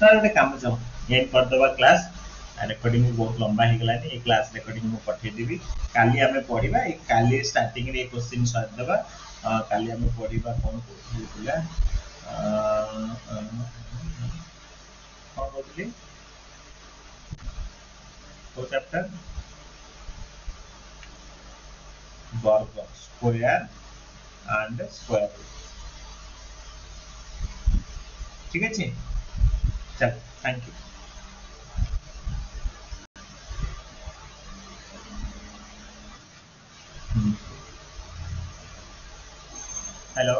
सर एक काम चलो ये कर दबा क्लास रिकॉर्डिंग बहुत लंबा हो गला ए क्लास रिकॉर्डिंग मु पठे देबी काली हमें पढिबा ए काली स्टार्टिंग रे क्वेश्चन सॉल्व दबा काली हमें पढिबा कोन कोथिला कोन कोथिली ओ चैप्टर वर्ग स्क्वायर एंड स्क्वायर ठीक है चल थैंक यू हेलो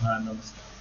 हाँ नमस्कार